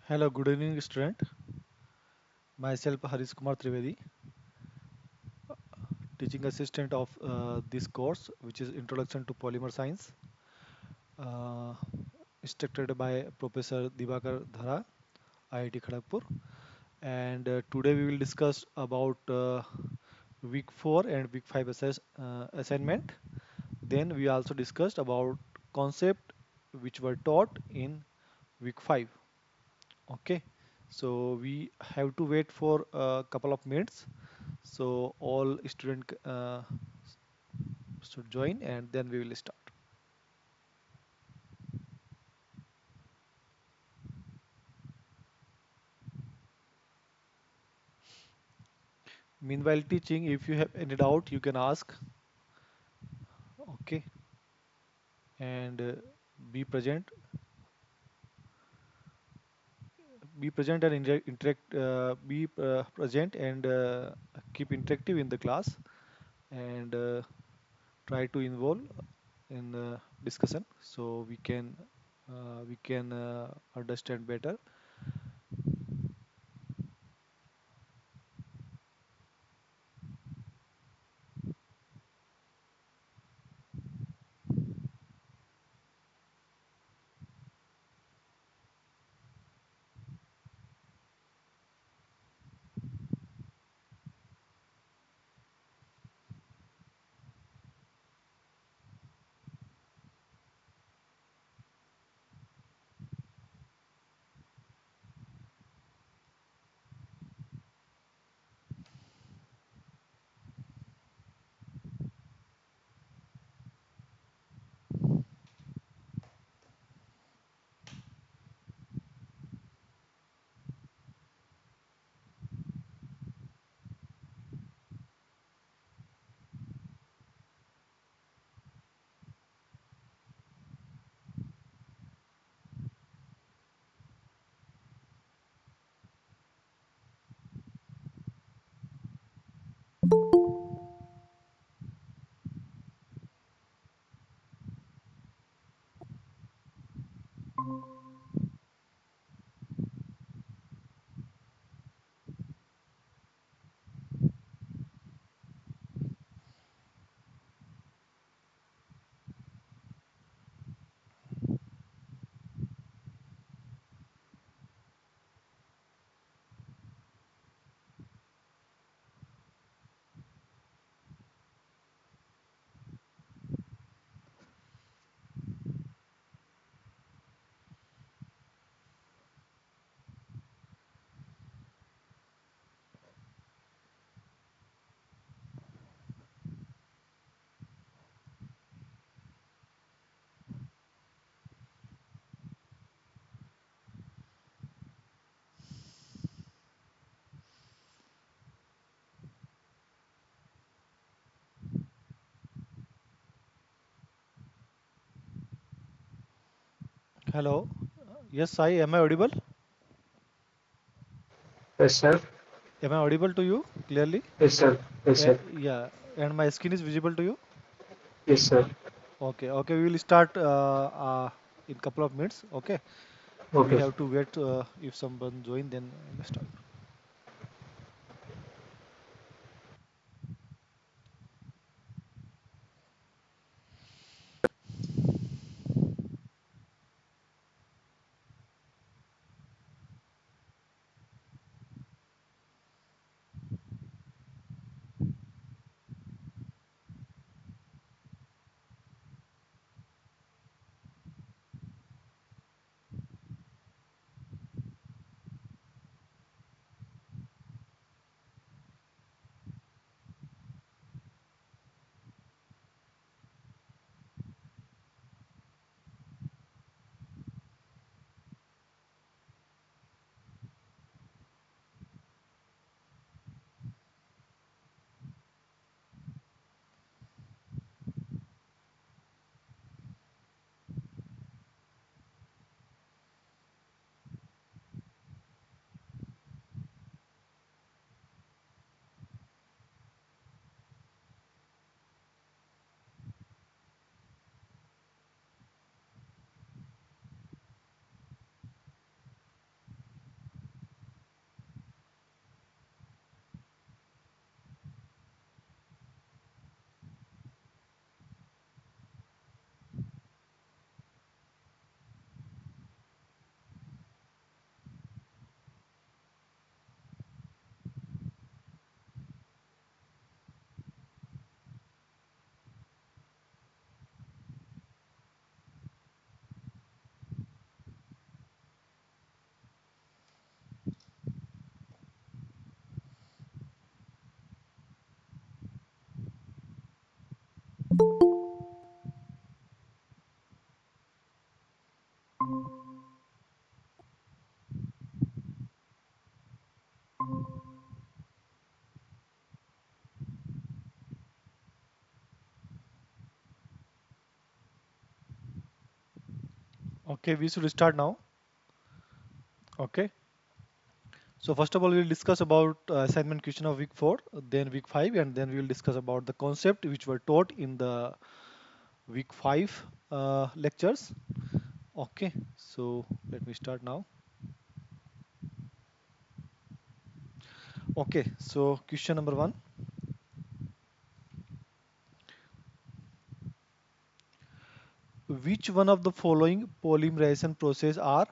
Hello, good evening, student. Myself, Haris Kumar Trivedi, teaching assistant of this course, which is Introduction to Polymer Science, uh, instructed by Professor Divakar Dhara, IIT Kharagpur. And today we will discuss about week 4 and week 5 assignment. Then we also discussed about concept which were taught in week 5. Okay, so we have to wait for a couple of minutes. So all student should join and then we will start. Meanwhile teaching, if you have any doubt, you can ask. Okay, and be present, be present and interact, be present and keep interactive in the class and try to involve in the discussion so we can understand better. Hello. Yes, I am I audible? Yes, sir. Am I audible to you clearly? Yes, sir. Yes, sir. Yeah, and my skin is visible to you? Yes, sir. Okay, okay, we will start in couple of minutes. Okay, we Okay. have to wait if someone join, then we'll start. Okay, we should start now. Okay. So first of all, we'll discuss about assignment question of week 4, then week 5, and then we'll discuss about the concept which were taught in the week 5 lectures. Okay, so let me start now. Okay, so question number 1. Which one of the following polymerization process are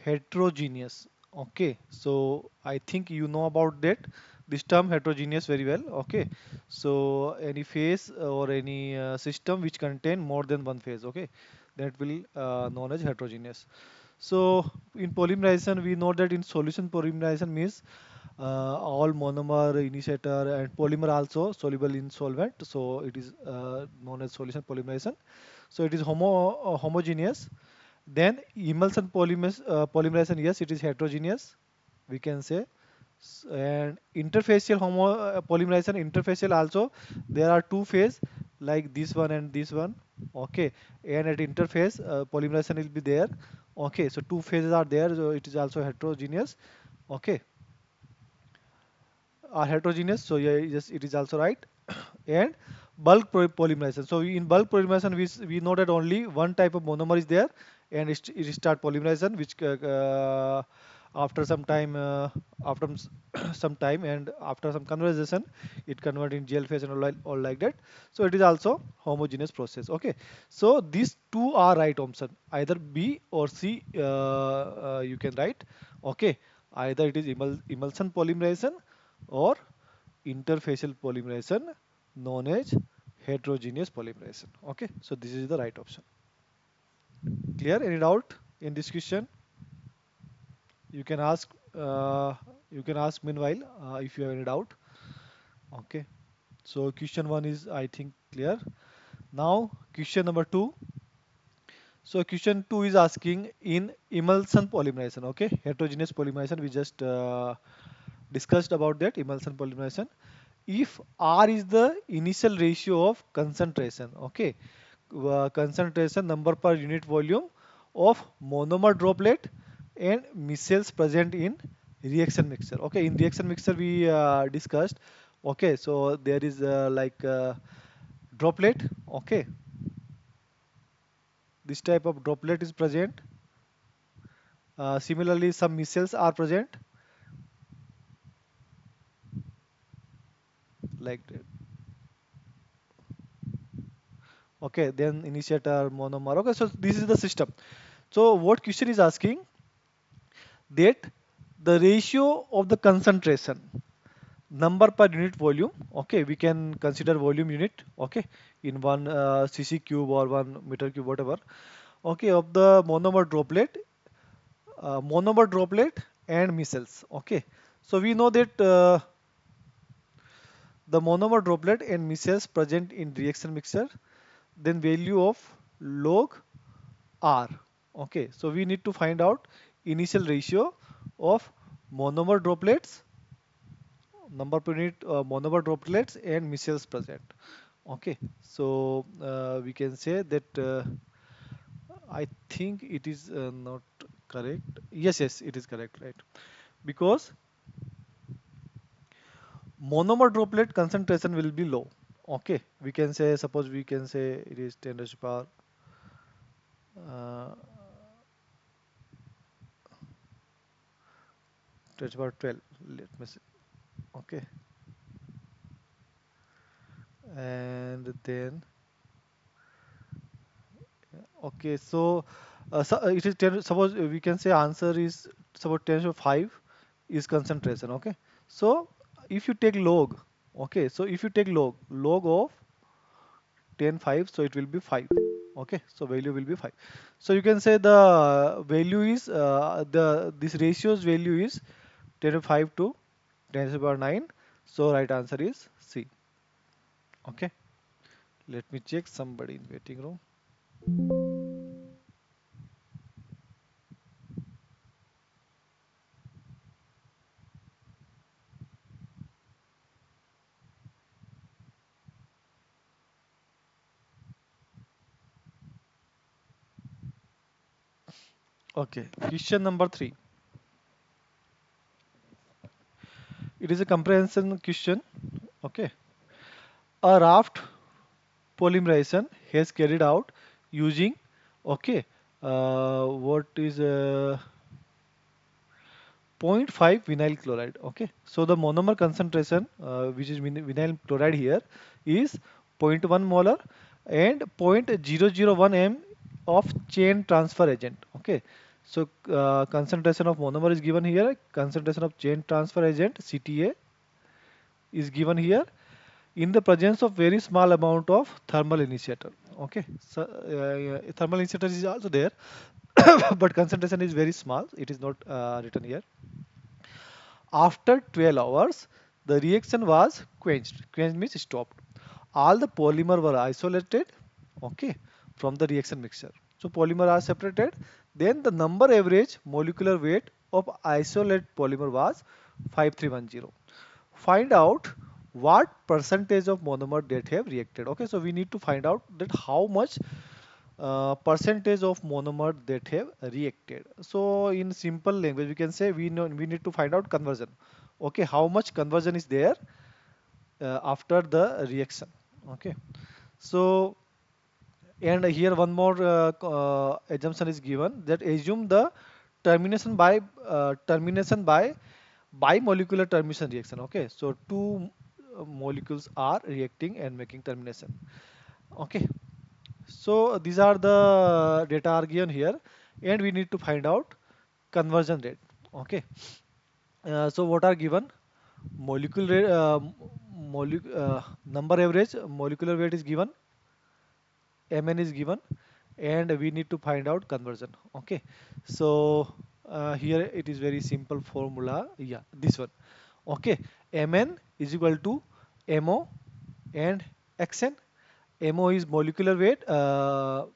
heterogeneous? Okay, so I think you know about that this term heterogeneous very well. Okay, so any phase or any system which contain more than one phase, okay, that will known as heterogeneous. So in polymerization we know that in solution polymerization means all monomer initiator and polymer also soluble in solvent, so it is known as solution polymerization. So it is homogeneous. Then emulsion polymerization, yes, it is heterogeneous, we can say. And interfacial polymerization, interfacial also there are two phase like this one and this one. Okay, and at interface polymerization will be there. Okay, so two phases are there, so it is also heterogeneous. Okay, are heterogeneous. So yeah, yes, it is also right. And polymerization. So in bulk polymerization, we know that only one type of monomer is there, and it start polymerization, which after some time, some time, and after some conversation, it convert in gel phase and all like that. So it is also homogeneous process. Okay, so these two are right option, either B or C. You can write. Okay, either it is emulsion polymerization or interfacial polymerization, known as heterogeneous polymerization. Okay, so this is the right option. Clear? Any doubt in this question? You can ask. You can ask meanwhile if you have any doubt. Okay. So question one is, I think, clear. Now question number two. So question two is asking in emulsion polymerization. Okay, heterogeneous polymerization. We just discussed about that emulsion polymerization. If R is the initial ratio of concentration, okay, concentration number per unit volume of monomer droplet and micelles present in reaction mixture. Okay, in reaction mixture we discussed. Okay, so there is like droplet. Okay, this type of droplet is present. Similarly, some micelles are present like that. Okay, then initiator monomer. Okay, so this is the system. So what question is asking that the ratio of the concentration number per unit volume. Okay, we can consider volume unit. Okay, in one cc cube or 1 meter cube, whatever. Okay, of the monomer droplet and micelles. Okay, so we know that the monomer droplet and micelles present in reaction mixture, then value of log R. Okay, so we need to find out initial ratio of monomer droplets, number per unit monomer droplets and micelles present. Okay, so we can say that I think it is not correct. Yes, yes, it is correct, right? Because monomer droplet concentration will be low. Okay, we can say, suppose we can say it is 10 raised to power uh, 10 raised to power 12. Let me see. Okay, and then okay, so, it is 10, suppose we can say answer is suppose 10 to 5 is concentration. Okay, so if you take log, okay, so if you take log of 10 5, so it will be 5. Okay, so value will be 5. So you can say the value is the this ratio's value is 10 to 5 to 10 to the power 9. So right answer is C. Okay, let me check somebody in waiting room. Okay, question number 3. It is a comprehension question. Okay, a raft polymerization has carried out using, okay, what is zero point 0.5 vinyl chloride. Okay, so the monomer concentration, which is vinyl chloride here, is zero point 0.1 molar and 0.001 m of chain transfer agent. Okay, so concentration of monomer is given here, concentration of chain transfer agent CTA is given here in the presence of very small amount of thermal initiator. Okay, so thermal initiator is also there, but concentration is very small, it is not written here. After 12 hours, the reaction was quenched. Quenched means stopped. All the polymer were isolated, okay, from the reaction mixture. So polymer are separated. Then the number average molecular weight of isolate polymer was 5310. Find out what percentage of monomer that have reacted. Okay, so we need to find out that how much percentage of monomer that have reacted. So in simple language, we can say we need to find out conversion. Okay, how much conversion is there after the reaction. Okay, so and here one more assumption is given, that assume the termination by bimolecular termination reaction. Okay, so two molecules are reacting and making termination. Okay, so these are the data are given here, and we need to find out conversion rate. Okay, so what are given? Molecule rate, number average molecular weight is given, Mn is given, and we need to find out conversion. Okay, so here it is very simple formula. Yeah, this one. Okay, Mn is equal to Mo and Xn. Mo is molecular weight of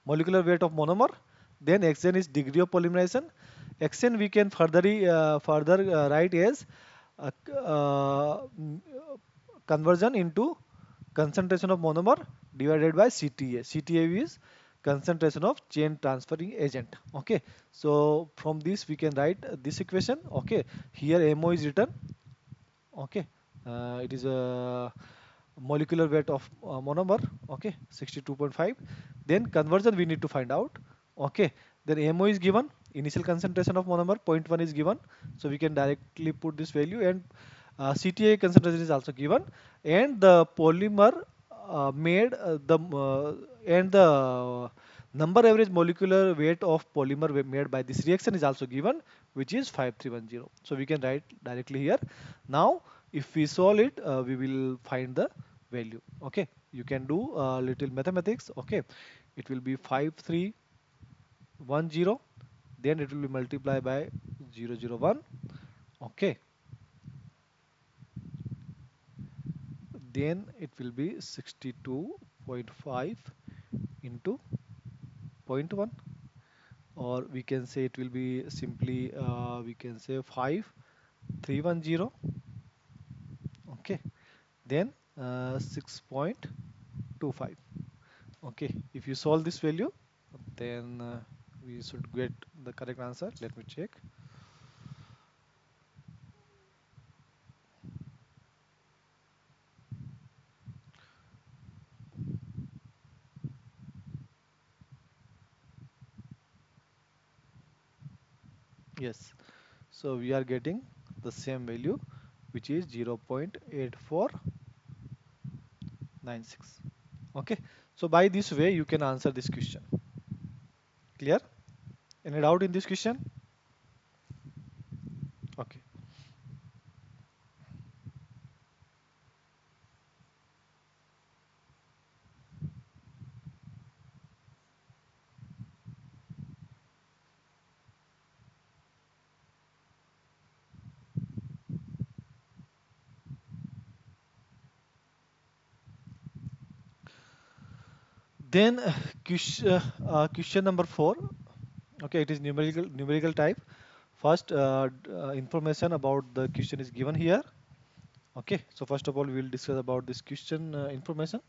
monomer. Then Xn is degree of polymerization. Xn we can further write as uh, mm, conversion into concentration of monomer divided by CTA. CTA is concentration of chain transferring agent. Okay, so from this we can write this equation. Okay, here Mo is written. Okay, it is a molecular weight of monomer. Okay, 62.5. Then conversion we need to find out. Okay, then Mo is given, initial concentration of monomer zero point 0.1 is given, so we can directly put this value, and CTA concentration is also given, and the polymer made the and the number average molecular weight of polymer made by this reaction is also given, which is 5310. So we can write directly here. Now if we solve it, we will find the value. Okay, you can do little mathematics. Okay, it will be 5310, then it will be multiplied by 001. Okay, then it will be 62.5 into zero point 0.1, or we can say it will be simply we can say 5310. Okay, then 6.25. Okay, if you solve this value, then we should get the correct answer. Let me check. Yes, so we are getting the same value, which is 0.8496. Okay, so by this way you can answer this question. Clear? Any doubt in this question? Okay. Then question number 4. Okay, it is numerical type. First, information about the question is given here. Okay, so first of all, we will discuss about this question information.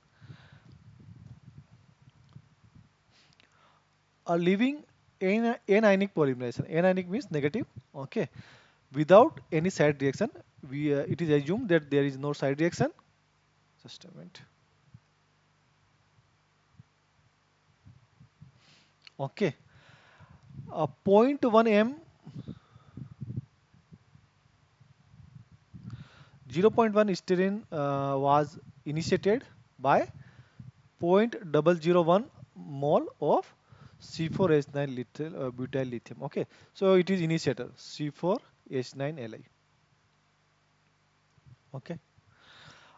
A living anionic polymerization. Anionic means negative. Okay. Without any side reaction, we it is assumed that there is no side reaction. Just a minute. Okay. 0.1 m, 0 0.1 styrene was initiated by 0.001 mole of C4H9 butyl lithium. Okay, so it is initiator C4H9Li. Okay,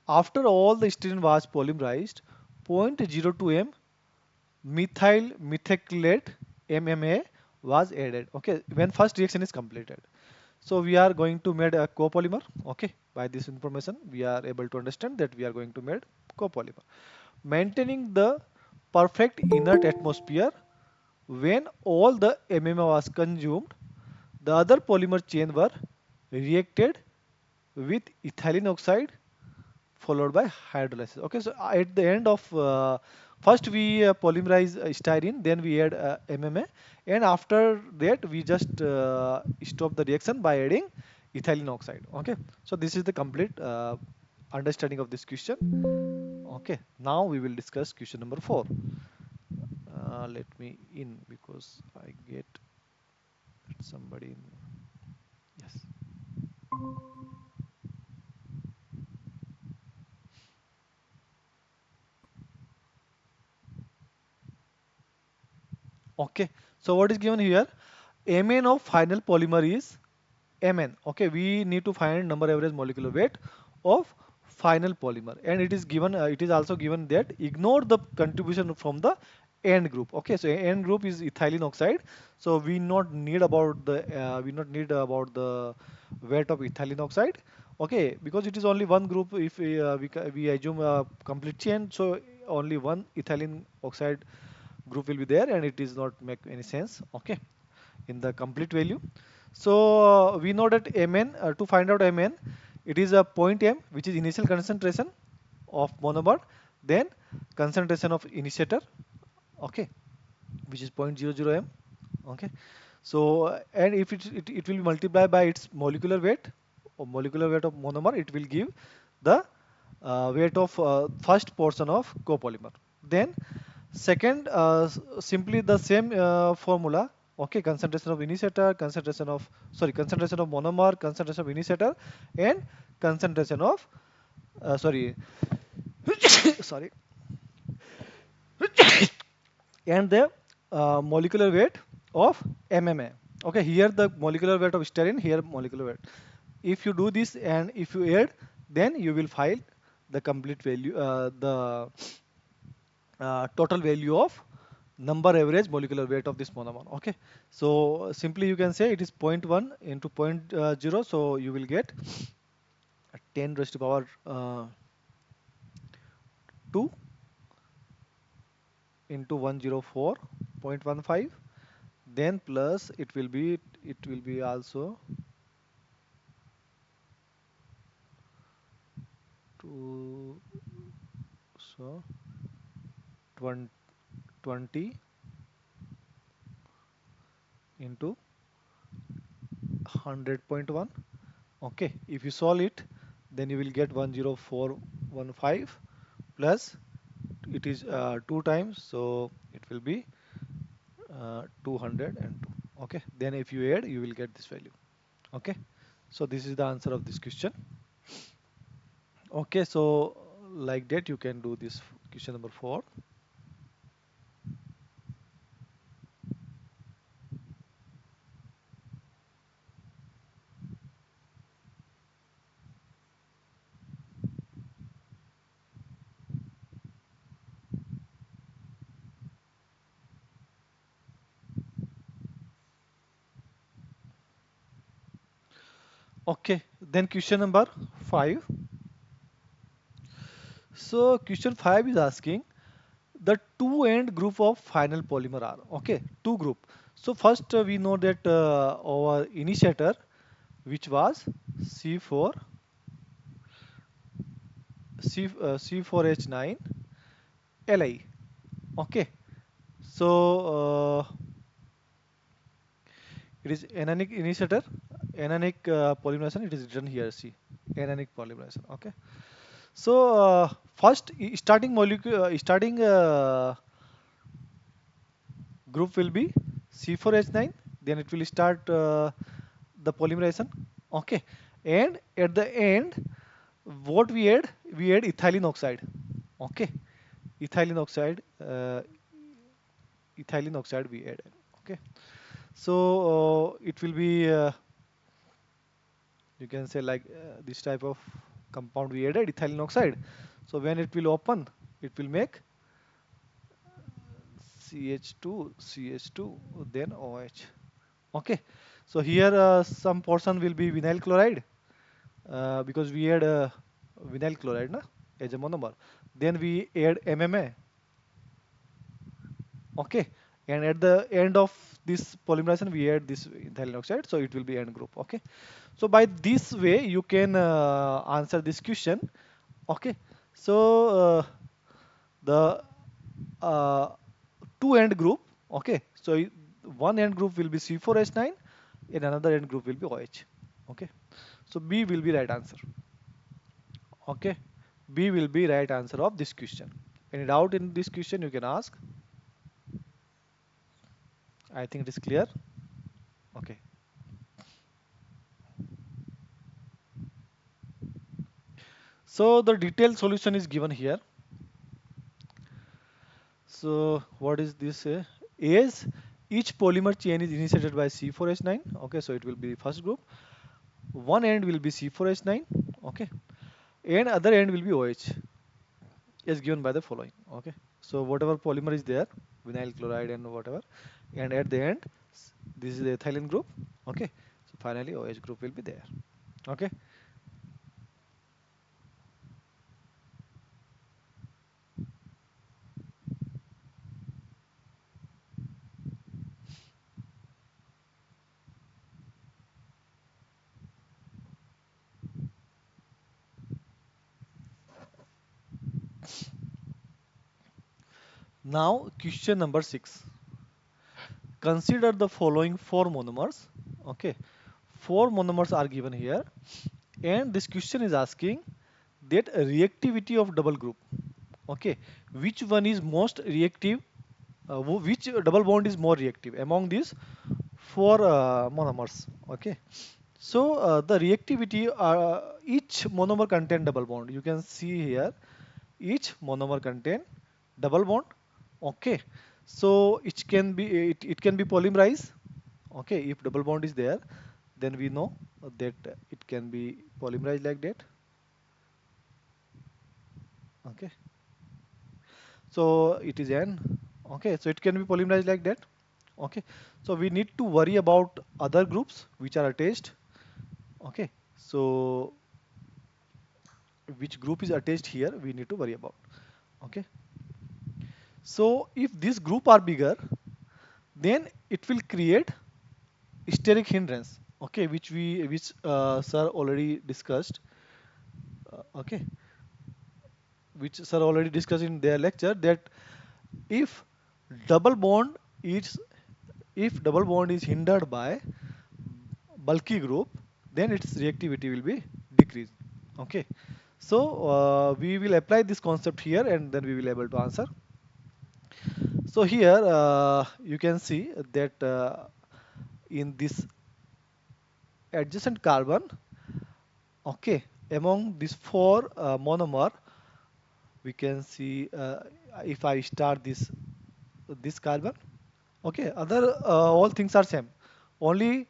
after all the styrene was polymerized, 0.02 m methyl methacrylate MMA was added. Okay, when first reaction is completed. So we are going to make a copolymer. Okay, by this information we are able to understand that we are going to make copolymer. Maintaining the perfect inert atmosphere, when all the MMA was consumed, the other polymer chain were reacted with ethylene oxide followed by hydrolysis. Okay, so at the end of first we polymerize styrene, then we add MMA, and after that we just stop the reaction by adding ethylene oxide. Okay, so this is the complete understanding of this question. Okay, now we will discuss question number 4. Let me in because I get somebody in. Yes. Okay, so what is given here? Mn of final polymer is Mn. Okay, we need to find number average molecular weight of final polymer, and it is given. It is also given that ignore the contribution from the end group. Okay, so end group is ethylene oxide. So we not need about the weight of ethylene oxide. Okay, because it is only one group. If we assume a complete chain, so only one ethylene oxide group will be there, and it is not make any sense. Okay, in the complete value. So we know that Mn, to find out Mn, it is a point M, which is initial concentration of monomer, then concentration of initiator, okay, which is 0.00 m. Okay, so and if it will be multiplied by its molecular weight or molecular weight of monomer, it will give the weight of first portion of copolymer. Then second, simply the same formula. Okay, concentration of initiator, concentration of monomer, concentration of initiator, and concentration of sorry, sorry, and the molecular weight of MMA. Okay, here the molecular weight of styrene, here molecular weight. If you do this and if you add, then you will find the complete value, the total value of number average molecular weight of this monomer. Okay, so simply you can say it is zero point 0.1 into zero point 0, so you will get 10 raised to power 2 into 104.15, then plus it will be also 2, so 20 into 100.1. Okay, if you solve it, then you will get 10415 plus it is 2 times, so it will be 202. Okay, then if you add, you will get this value. Okay, so this is the answer of this question. Okay, so like that you can do this question number 4. Okay, then question number 5. So question 5 is asking the two end group of final polymer are. Okay, two group. So first we know that our initiator, which was C4 C4H9 Li. Okay, so It is anionic initiator, anionic polymerization. It is written here. See, anionic polymerization. Okay. So first starting molecule, starting group will be C4H9. Then it will start the polymerization. Okay. And at the end, what we add? We add ethylene oxide. Okay. Ethylene oxide. Ethylene oxide we add. Okay. So it will be you can say like this type of compound we added ethylene oxide. So when it will open, it will make CH2, CH2, then OH. Okay. So here some portion will be vinyl chloride because we add vinyl chloride na, as a monomer. Then we add MMA. Okay. And at the end of this polymerization, we add this ethylene oxide. So it will be end group. Okay. So by this way, you can answer this question. Okay. So the uh, two end group. Okay. So one end group will be C4H9 and another end group will be OH. Okay. So B will be right answer. Okay. B will be right answer of this question. Any doubt in this question you can ask. I think it is clear. Okay. So the detailed solution is given here. So what is this? As each polymer chain is initiated by C4H9. Okay, so it will be first group. One end will be C4H9. Okay, and other end will be OH as given by the following. Okay, so whatever polymer is there, vinyl chloride and whatever, and at the end, this is the ethylene group. Okay, so finally OH group will be there. Okay, now question number 6. Consider the following four monomers. Okay, four monomers are given here, and this question is asking that reactivity of double group. Okay, which one is most reactive? Which double bond is more reactive among these four monomers? Okay, so the reactivity each monomer contain double bond. You can see here each monomer contain double bond. Okay, so it can be polymerized. Okay, if double bond is there, then we know that it can be polymerized like that. Okay, so it is N. Okay, so it can be polymerized like that. Okay, so we need to worry about other groups which are attached. Okay, so which group is attached here we need to worry about. Okay, so if this group are bigger, then it will create steric hindrance. Okay, which sir already discussed. Okay, which sir already discussed in their lecture that if double bond is if double bond is hindered by bulky group, then its reactivity will be decreased. Okay, so we will apply this concept here and then we will able to answer. So here you can see that in this adjacent carbon, okay, among these four monomer, we can see if I start this carbon, okay, other all things are same. Only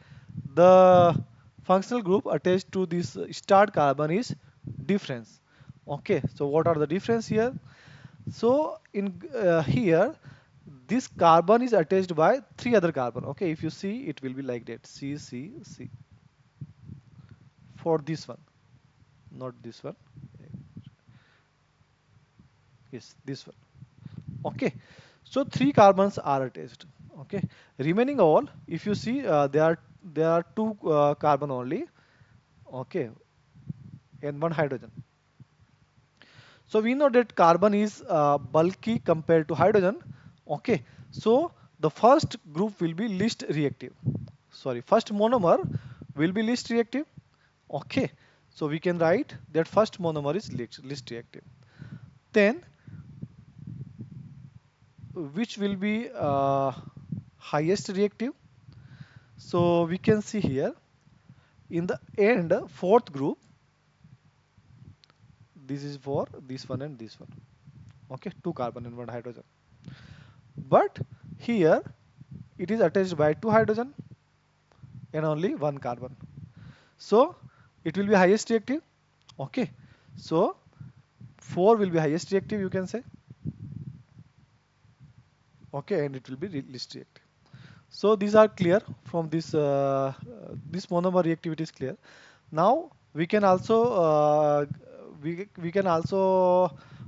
the functional group attached to this start carbon is difference. Okay, so what are the difference here? So in here, this carbon is attached by three other carbon. Okay, if you see, it will be like that. C, C, C for this one, not this one. Yes, this one. Okay, so three carbons are attached. Okay, remaining all, if you see, there are two carbon only. Okay, and one hydrogen. So we know that carbon is bulky compared to hydrogen. Okay, so the first group will be least reactive. sorry, first monomer will be least reactive. Okay, so we can write that first monomer is least reactive. Then which will be highest reactive? So we can see here in the end fourth group, this is for this one and this one. Okay, two carbon and one hydrogen. But here it is attached by two hydrogen and only one carbon. So it will be highest reactive. Okay, so 4 will be highest reactive, you can say. Okay, and it will be least reactive. So these are clear from this monomer reactivity is clear. Now we can also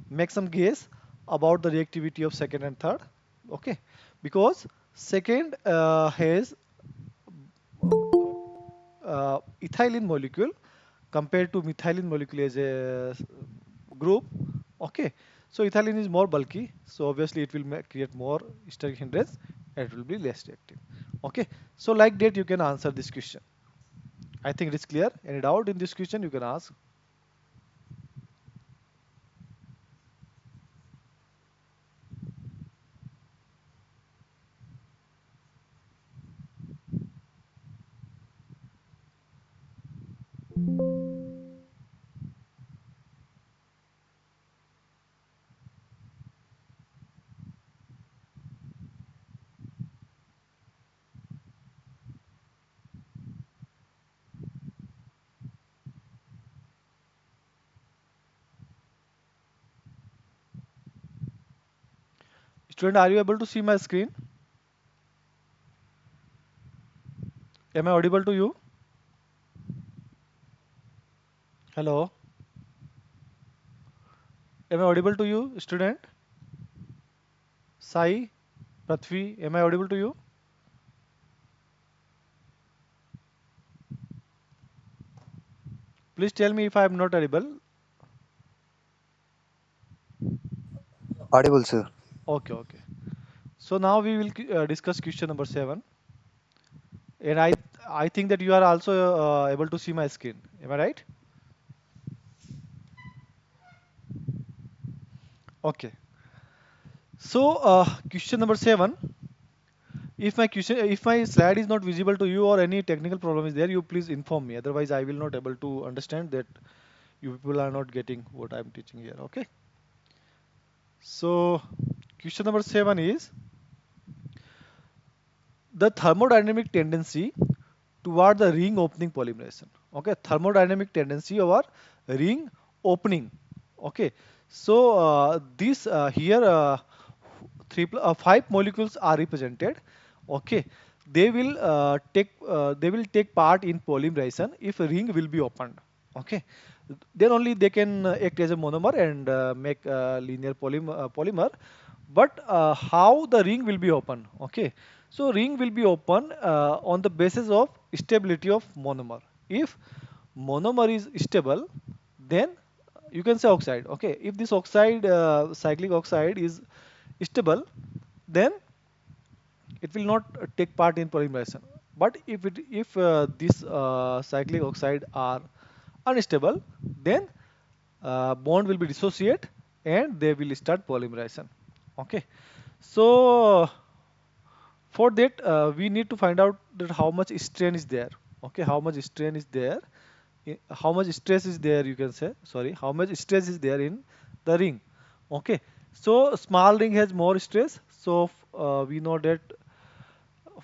make some guess about the reactivity of second and third. Okay, because second has ethylene molecule compared to methylene molecule as a group. Okay, so ethylene is more bulky, so obviously it will create more steric hindrance and it will be less reactive. Okay, so like that you can answer this question. I think it is clear. Any doubt in this question you can ask. Student, are you able to see my screen? Am I audible to you? Hello, am I audible to you, student? Sai, Prithvi, am I audible to you? Please tell me if I am not audible. Audible, sir. Okay, okay. So now we will discuss question number 7. And I think that you are also able to see my screen. Am I right? Okay. So question number 7. If my slide is not visible to you or any technical problem is there, you please inform me. Otherwise, I will not able to understand that you people are not getting what I'm teaching here. Okay. So question number 7 is the thermodynamic tendency toward the ring opening polymerization. Okay, thermodynamic tendency over ring opening. Okay, so this here five molecules are represented. Okay, they will take part in polymerization if a ring will be opened. Okay, then only they can act as a monomer and make linear polymer. But how the ring will be open? Okay, so ring will be open on the basis of stability of monomer. If monomer is stable, then you can say oxide. Okay, if this oxide, cyclic oxide is stable, then it will not take part in polymerization. But if this cyclic oxide are unstable, then bond will be dissociate and they will start polymerization. Okay, so for that we need to find out that how much strain is there. Okay, how much strain is there, how much stress is there, you can say, sorry, how much stress is there in the ring. Okay, so small ring has more stress, so we know that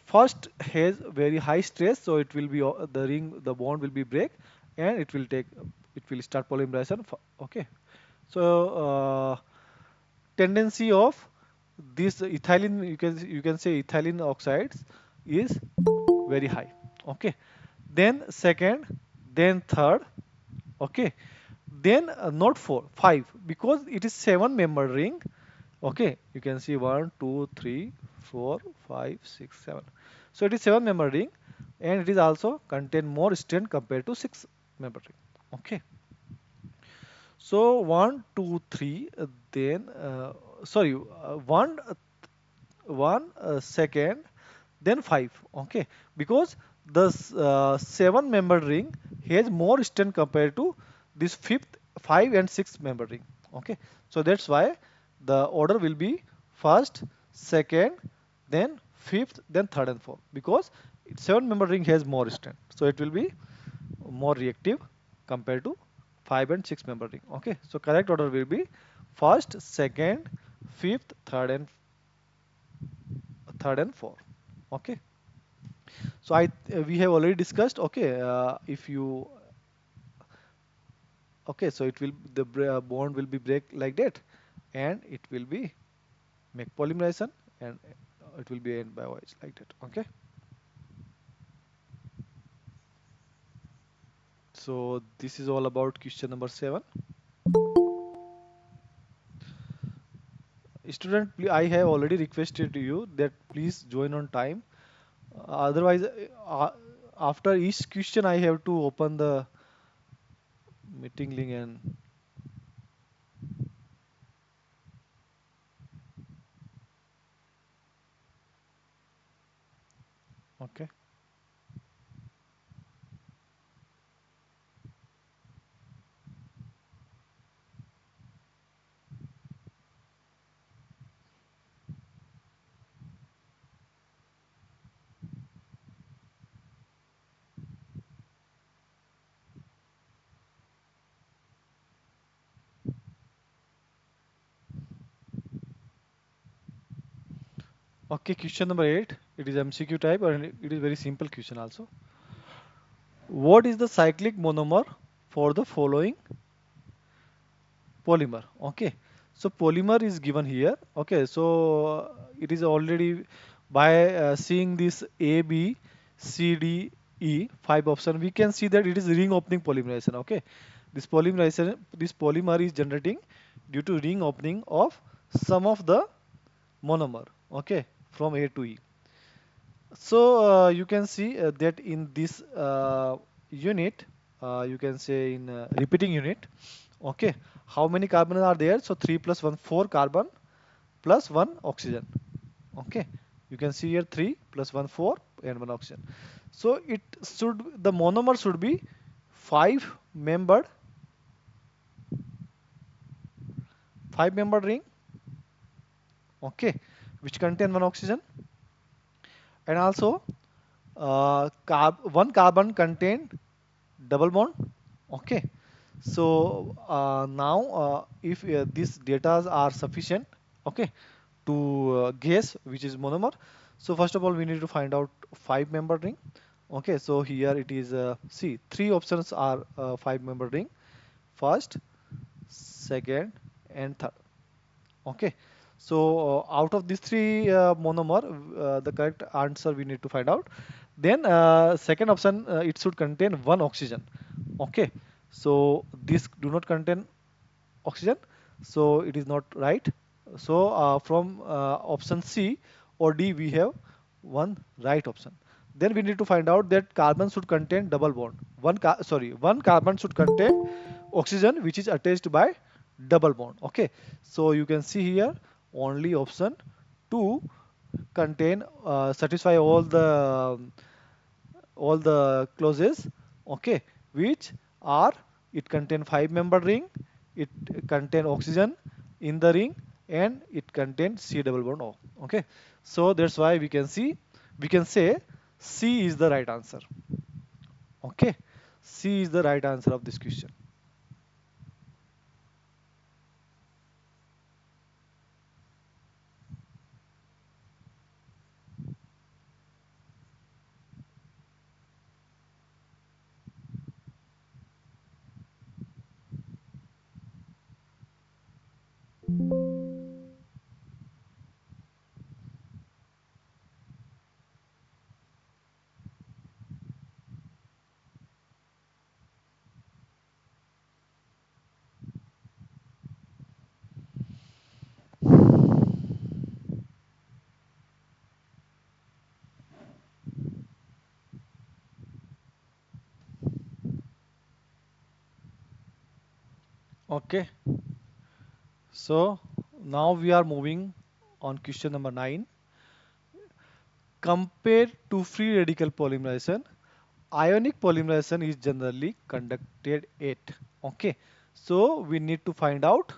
first has very high stress, so it will be the bond will be break and it will start polymerization. Okay, so tendency of this ethylene, you can say ethylene oxides is very high. Okay, then second, then third. Okay, then not 4 5 because it is 7 member ring. Okay, you can see 1 2 3 4 5 6 7. So it is 7 member ring and it is also contain more strain compared to 6 member ring. Okay, so 1 2 3 then sorry 1 second, then 5. Okay, because the seven membered ring has more strength compared to this fifth, five and sixth membered ring. Okay, so that's why the order will be first, second, then fifth, then third and fourth, because seven membered ring has more strength, so it will be more reactive compared to five and six membered ring. Okay, so correct order will be first, second, fifth, third and fourth. Okay. So I we have already discussed. Okay, if you okay, so it will bond will be break like that, and it will be make polymerization, and it will be end by OH like that. Okay. So this is all about question number 7. Student, I have already requested you that please join on time. Otherwise, after each question, I have to open the meeting link and okay. Okay, question number 8. It is MCQ type and it is very simple question also. What is the cyclic monomer for the following polymer? Okay, so polymer is given here. Okay, so it is already by seeing this A, B, C, D, E, five option, we can see that it is ring opening polymerization. Okay, this polymerization, this polymer is generating due to ring opening of some of the monomer. Okay, from A to E. So you can see that in this unit, you can say in repeating unit, okay, how many carbon are there? So 3 plus 1, 4 carbon plus 1 oxygen. Okay, you can see here 3 plus 1, 4 and 1 oxygen. So it should, the monomer should be 5 membered, 5 membered ring, okay, which contain 1 oxygen, and also one carbon contain double bond. Okay, so now if these data are sufficient, okay, to guess which is monomer, so first of all we need to find out 5 member ring. Okay, so here it is see, three options are 5 member ring: first, second and third. Okay, so out of these three monomer, the correct answer we need to find out. Then second option, it should contain one oxygen. Okay, so this do not contain oxygen, so it is not right. So from option C or D we have one right option. Then we need to find out that carbon should contain double bond. One carbon should contain oxygen which is attached by double bond. Okay, so you can see here only option 2 contain satisfy all the clauses, okay, which are, it contain 5 member ring, it contain oxygen in the ring, and it contain C double bond O. Okay, so that's why we can say C is the right answer. Okay, C is the right answer of this question. Okay, so now we are moving on question number 9. Compare two free radical polymerization Ionic polymerization is generally conducted at. Okay, so we need to find out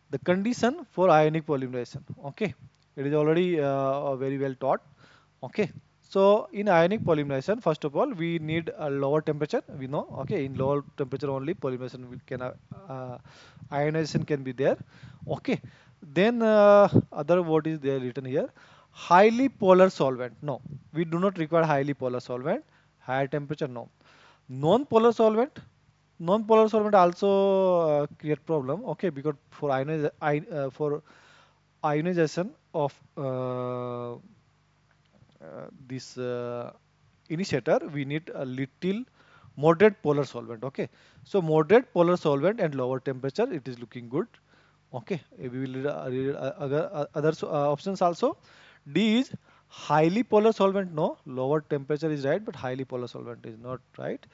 the condition for ionic polymerization. Okay, it is already very well taught. Okay, so in ionic polymerization, first of all, we need a lower temperature. We know. Okay, in lower temperature only polymerization can ionization can be there. Okay, then other what is there written here? Highly polar solvent. No, we do not require highly polar solvent. Higher temperature, no. Non-polar solvent. Non-polar solvent also create problem. Okay, because for for ionization of this initiator, we need a little moderate polar solvent. Okay, so moderate polar solvent and lower temperature, it is looking good. Okay, we will read other options also. D is highly polar solvent. No, lower temperature is right, but highly polar solvent is not right.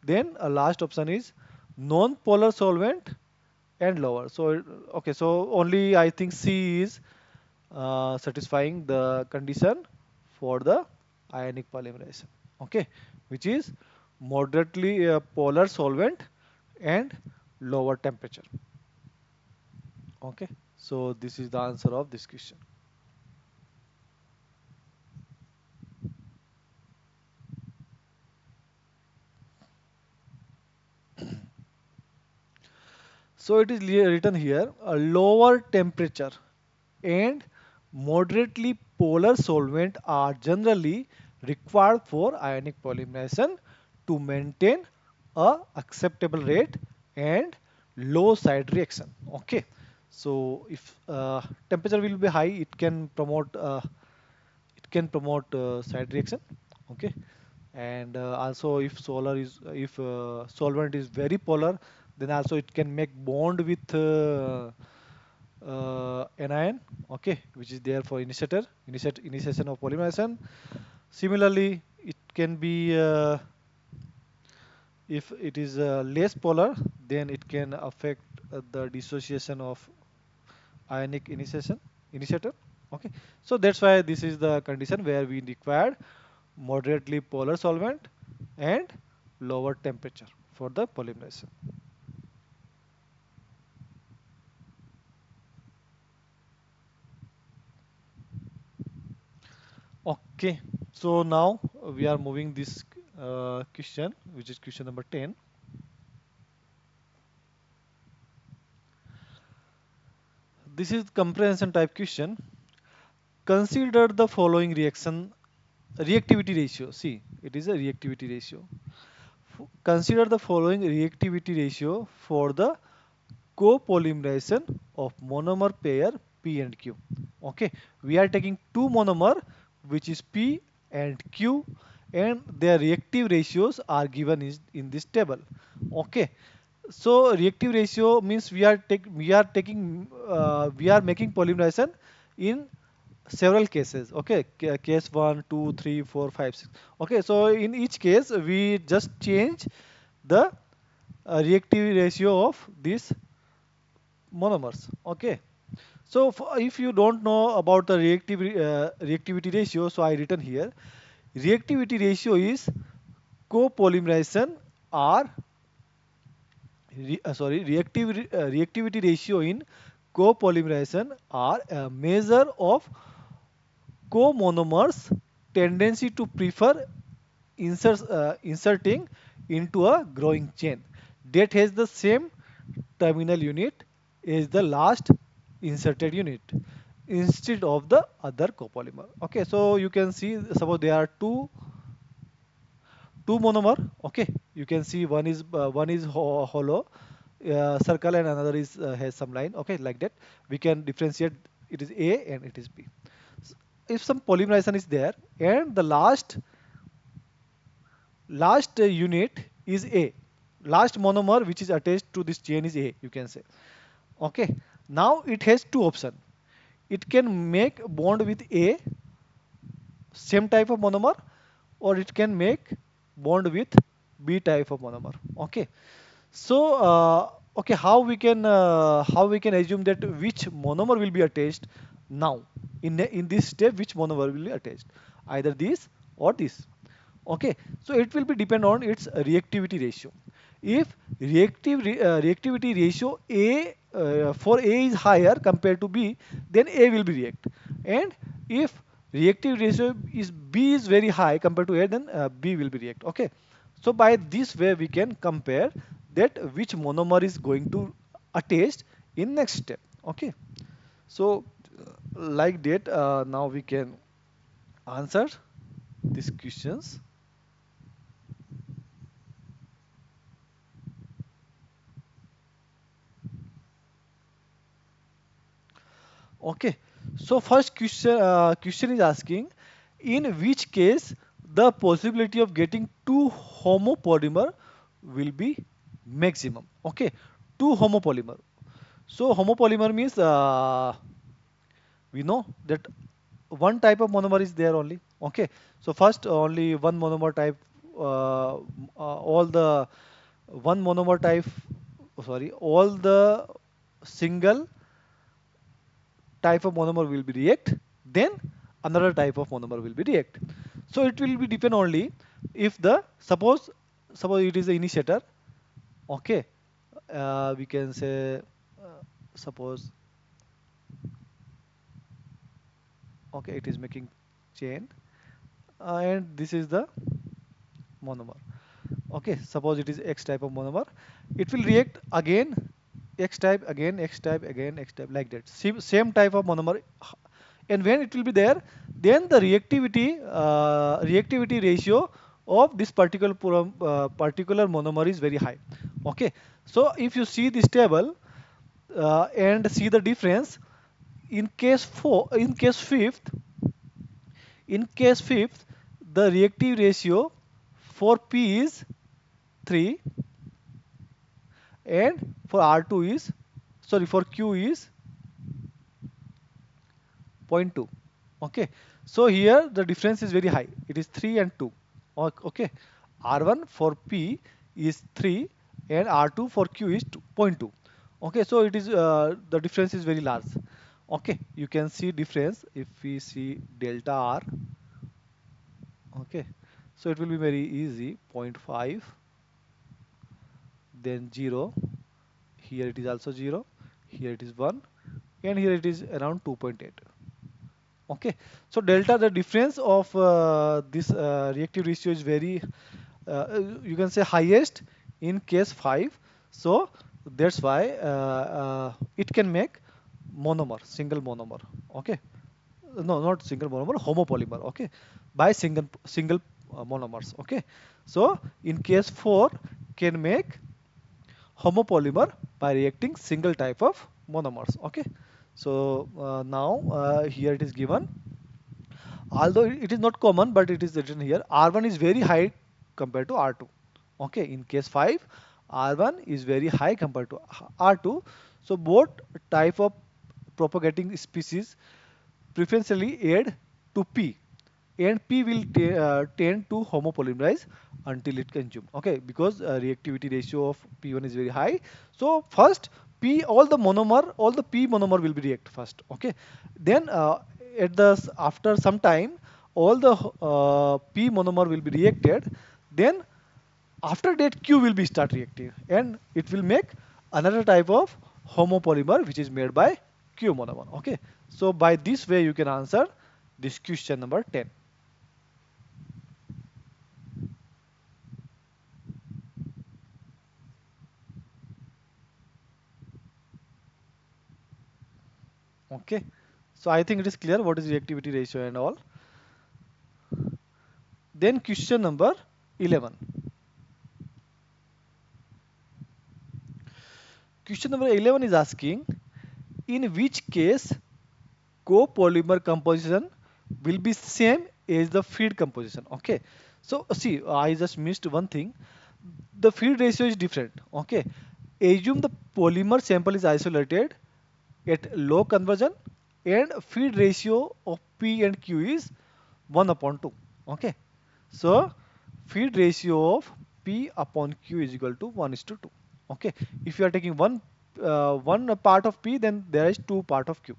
Then last option is non-polar solvent and lower. So okay, so only I think C is satisfying the condition for the ionic polymerization. Okay, which is moderately polar solvent and lower temperature. Okay, so this is the answer of this question. So it is written here a lower temperature and moderately polar solvent are generally required for ionic polymerization to maintain a acceptable rate and low side reaction. Okay, so if temperature will be high, it can promote side reaction. Okay, and also if solvent is very polar, then also it can make bond with anion. Okay, which is there for initiation of polymerization. Similarly, it can be if it is less polar, then it can affect the dissociation of ionic initiator. Okay, so that's why this is the condition where we require moderately polar solvent and lower temperature for the polymerization. Okay, so now we are moving this question, which is question number 10. This is comprehension type question. Consider the following reactivity ratio. See, it is a reactivity ratio. Consider the following reactivity ratio for the copolymerization of monomer pair P and Q. Okay, we are taking two monomer, which is P and Q, and their reactive ratios are given in this table. Okay, so reactive ratio means we are making polymerization in several cases. Okay, case 1, 2, 3, 4, 5, 6. Okay, so in each case we just change the reactive ratio of these monomers. Okay, so if you don't know about the reactivity ratio, so I written here reactivity ratio is copolymerization or reactivity ratio in copolymerization are a measure of comonomers tendency to prefer inserting into a growing chain that has the same terminal unit as the last inserted unit instead of the other copolymer. Okay, so you can see suppose there are two monomer. Okay, you can see one is hollow circle and another is has some line. Okay, like that we can differentiate it is A and it is B. If some polymerization is there and the last unit is A, last monomer which is attached to this chain is A, you can say. Okay, now it has two options. It can make bond with A, same type of monomer, or it can make bond with B type of monomer. Okay, so okay, how we can assume that which monomer will be attached now in this step, which monomer will be attached, either this or this. Okay, so it will be depend on its reactivity ratio. If reactivity ratio A for A is higher compared to B, then A will be react. And if reactive ratio is B is very high compared to A, then B will be react. Okay, so by this way we can compare that which monomer is going to attach in next step. Okay, so like that now we can answer these questions. Okay, so first question is asking in which case the possibility of getting two homopolymer will be maximum. Okay, two homopolymer. So homopolymer means we know that one type of monomer is there only. Okay, so first only one monomer type, all the one monomer type, sorry, all the single type of monomer will be react, then another type of monomer will be react. So it will be depend only if the suppose it is the initiator. Okay, we can say suppose, okay, it is making chain, and this is the monomer. Okay, suppose it is X type of monomer, it will react again X type, again X type, again X type, like that. Same type of monomer, and when it will be there, then the reactivity ratio of this particular monomer is very high. Okay, so if you see this table and see the difference in case 4, in case fifth, the reactive ratio for P is 3 and for R2 is, sorry, for Q is zero point 0.2. Okay, so here the difference is very high. It is 3 and 2. Okay, R1 for P is 3 and R2 for Q is 2.2. Okay, so it is the difference is very large. Okay, you can see difference if we see delta R. Okay, so it will be very easy, zero point 0.5, then 0, here it is also 0, here it is 1, and here it is around 2.8. Okay, so delta, the difference of this reactive ratio is very, you can say highest in case 5. So that's why it can make monomer, single monomer. Okay, no, not single monomer, homopolymer. Okay, by single monomers. Okay, so in case 4 can make homopolymer by reacting single type of monomers. Okay, so now here it is given, although it is not common, but it is written here, R1 is very high compared to R2. Okay, in case 5, R1 is very high compared to R2. So both type of propagating species preferentially add to P, and P will tend to homopolymerize until it consume. Okay, because reactivity ratio of P1 is very high. So first P, all the P monomer will be react first. Okay, then after some time all the P monomer will be reacted. Then after that Q will be start reacting, and it will make another type of homopolymer which is made by Q monomer. Okay, so by this way you can answer this question number 10. Okay, so I think it is clear what is reactivity ratio and all. Then question number 11. Question number 11 is asking in which case copolymer composition will be same as the feed composition. Okay, so see, I just missed one thing. The feed ratio is different. Okay, assume the polymer sample is isolated at low conversion and feed ratio of P and Q is 1 upon 2. Okay, so feed ratio of P upon Q is equal to 1 is to 2. Okay, if you are taking one part of P, then there is two part of Q.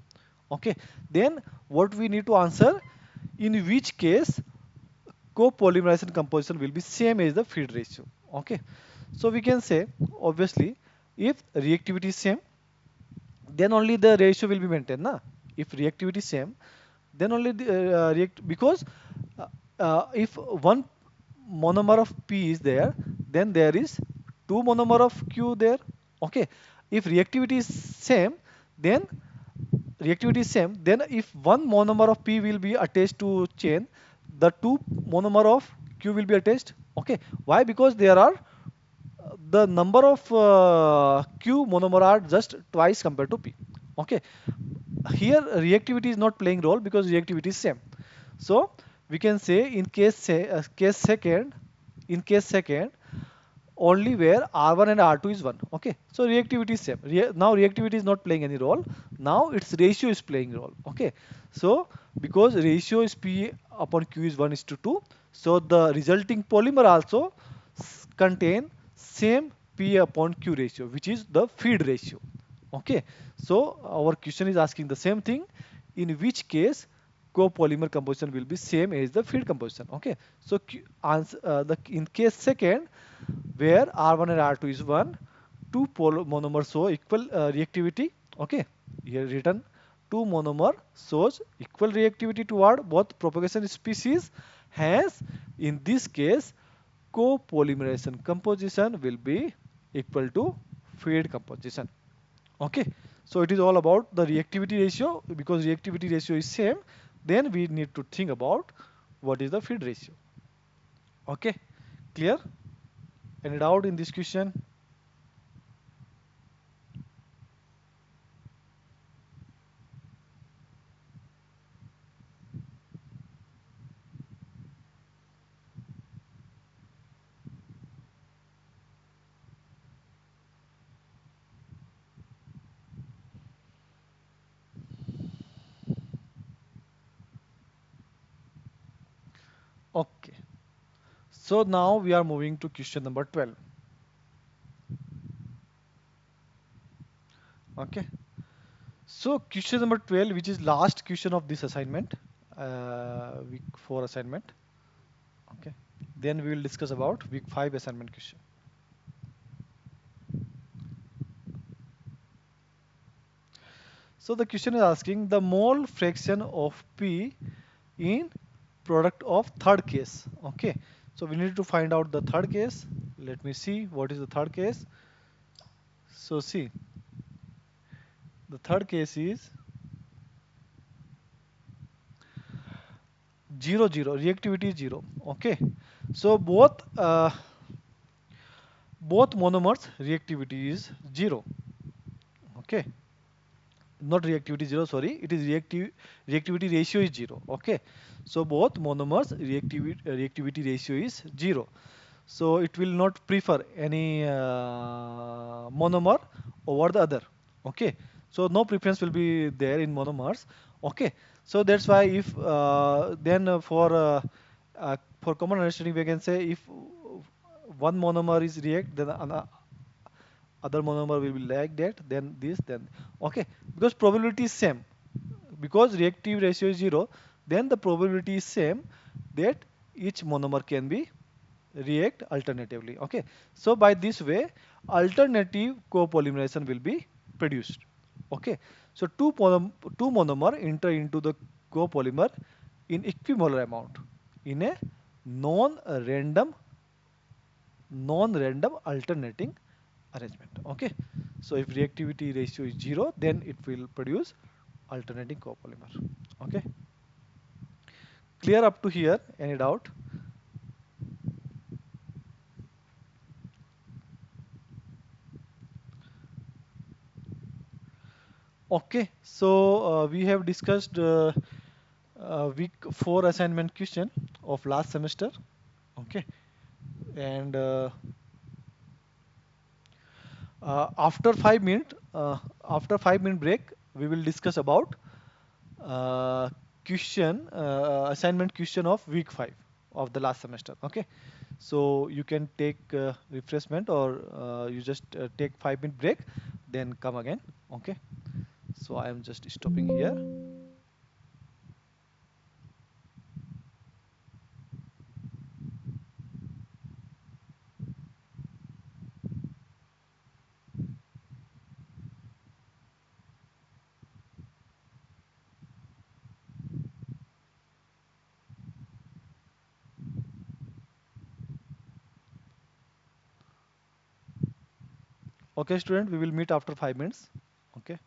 Okay, then what we need to answer, in which case copolymerization composition will be same as the feed ratio. Okay, so we can say obviously if reactivity is same, then only the ratio will be maintained. Na? If reactivity is same, then only the react because uh, if one monomer of P is there, then there is two monomer of Q there. Okay, if reactivity is same, then if one monomer of P will be attached to chain, the two monomer of Q will be attached. Okay, why? Because there are the number of Q monomer are just twice compared to P. Okay, here reactivity is not playing role because reactivity is same. So we can say in case second, only where R1 and R2 is 1. Okay, so reactivity is same. Now reactivity is not playing any role. Now its ratio is playing role. Okay, so because ratio is P upon Q is 1 is to 2, so the resulting polymer also contain same P upon Q ratio, which is the feed ratio. Okay, so our question is asking the same thing, in which case copolymer composition will be same as the feed composition. Okay, so in case second, where R1 and R2 is 1, two monomers show equal reactivity. Okay, here written two monomer shows equal reactivity toward both propagation species. Hence, in this case, copolymerization composition will be equal to feed composition. Okay, so it is all about the reactivity ratio. Because reactivity ratio is same, then we need to think about what is the feed ratio. Okay, clear? Any doubt in this question? Okay, so now we are moving to question number 12. Okay, so question number 12, which is last question of this assignment, week 4 assignment. Okay, then we will discuss about week 5 assignment question. So the question is asking the mole fraction of P in product of third case. Okay, so we need to find out the third case. Let me see what is the third case. So see, the third case is 0 0, reactivity is 0. Okay, so both monomers reactivity is 0. Okay, not reactivity 0, sorry, it is reactivity ratio is 0. Okay, so both monomers reactivity ratio is 0. So it will not prefer any monomer over the other. Okay, so no preference will be there in monomers. Okay, so that's why if then for common understanding we can say if one monomer is react, then other monomer will be like that, then this, then okay, because probability is same, because reactive ratio is 0, then the probability is same that each monomer can be react alternatively. Okay, so by this way alternative copolymerization will be produced. Okay, so two monomer enter into the copolymer in equimolar amount in a non-random non-random alternating arrangement. Okay, so if reactivity ratio is 0, then it will produce alternating copolymer. Okay, clear up to here? Any doubt? Okay, so we have discussed week 4 assignment question of last semester. Okay, and after 5 minute after 5 minute break, we will discuss about uh, assignment question of week 5 of the last semester. Okay, so you can take refreshment, or you just take 5 minute break, then come again. Okay, so I am just stopping here. Okay, student, we will meet after 5 minutes. Okay.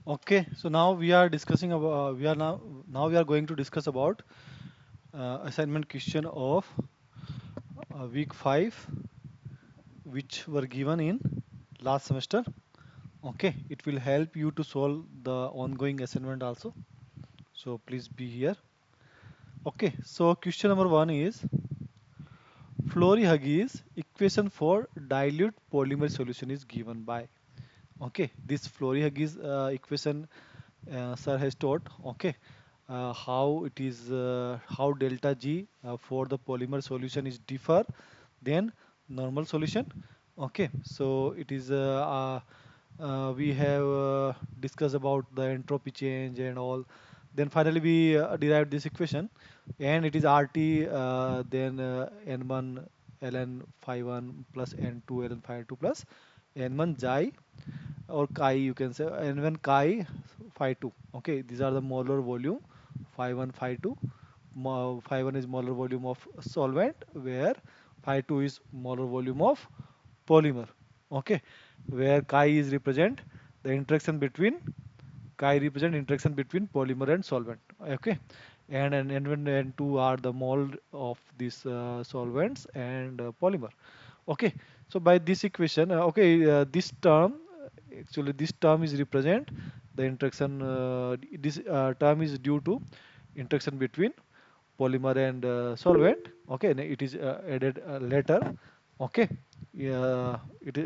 Okay, so now we are discussing about we are now we are going to discuss about assignment question of week 5 which were given in last semester. Okay, it will help you to solve the ongoing assignment also. So please be here. Okay, so question number 1 is Fleury-Hughes equation for dilute polymer solution is given by. Okay, this Fleury-Hughes equation sir has taught. Okay, how it is how delta G for the polymer solution is differ than normal solution. Okay, so it is we have discussed about the entropy change and all. Then finally we derived this equation, and it is RT then N1 ln phi 1 plus N2 ln phi 2 plus N1 xi or chi you can say, and when chi phi 2. Okay, these are the molar volume phi 1 phi 2. Phi 1 is molar volume of solvent, where phi 2 is molar volume of polymer. Okay, where chi is represent the interaction between chi represent interaction between polymer and solvent. Okay, and N1 and N2 are the mole of these solvents and polymer. Okay, so by this equation, this term, actually this term is represent the interaction. This term is due to interaction between polymer and solvent. Okay, and it is added later. Okay, yeah, it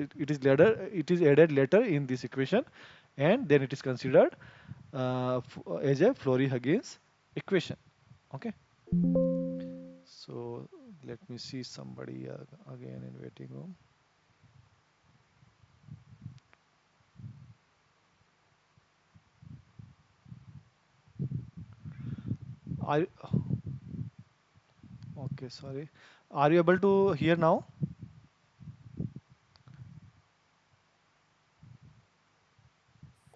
is added later in this equation, and then it is considered as a Fleury-Hughes equation. Okay, so let me see somebody again in waiting room. Are okay, sorry. Are you able to hear now?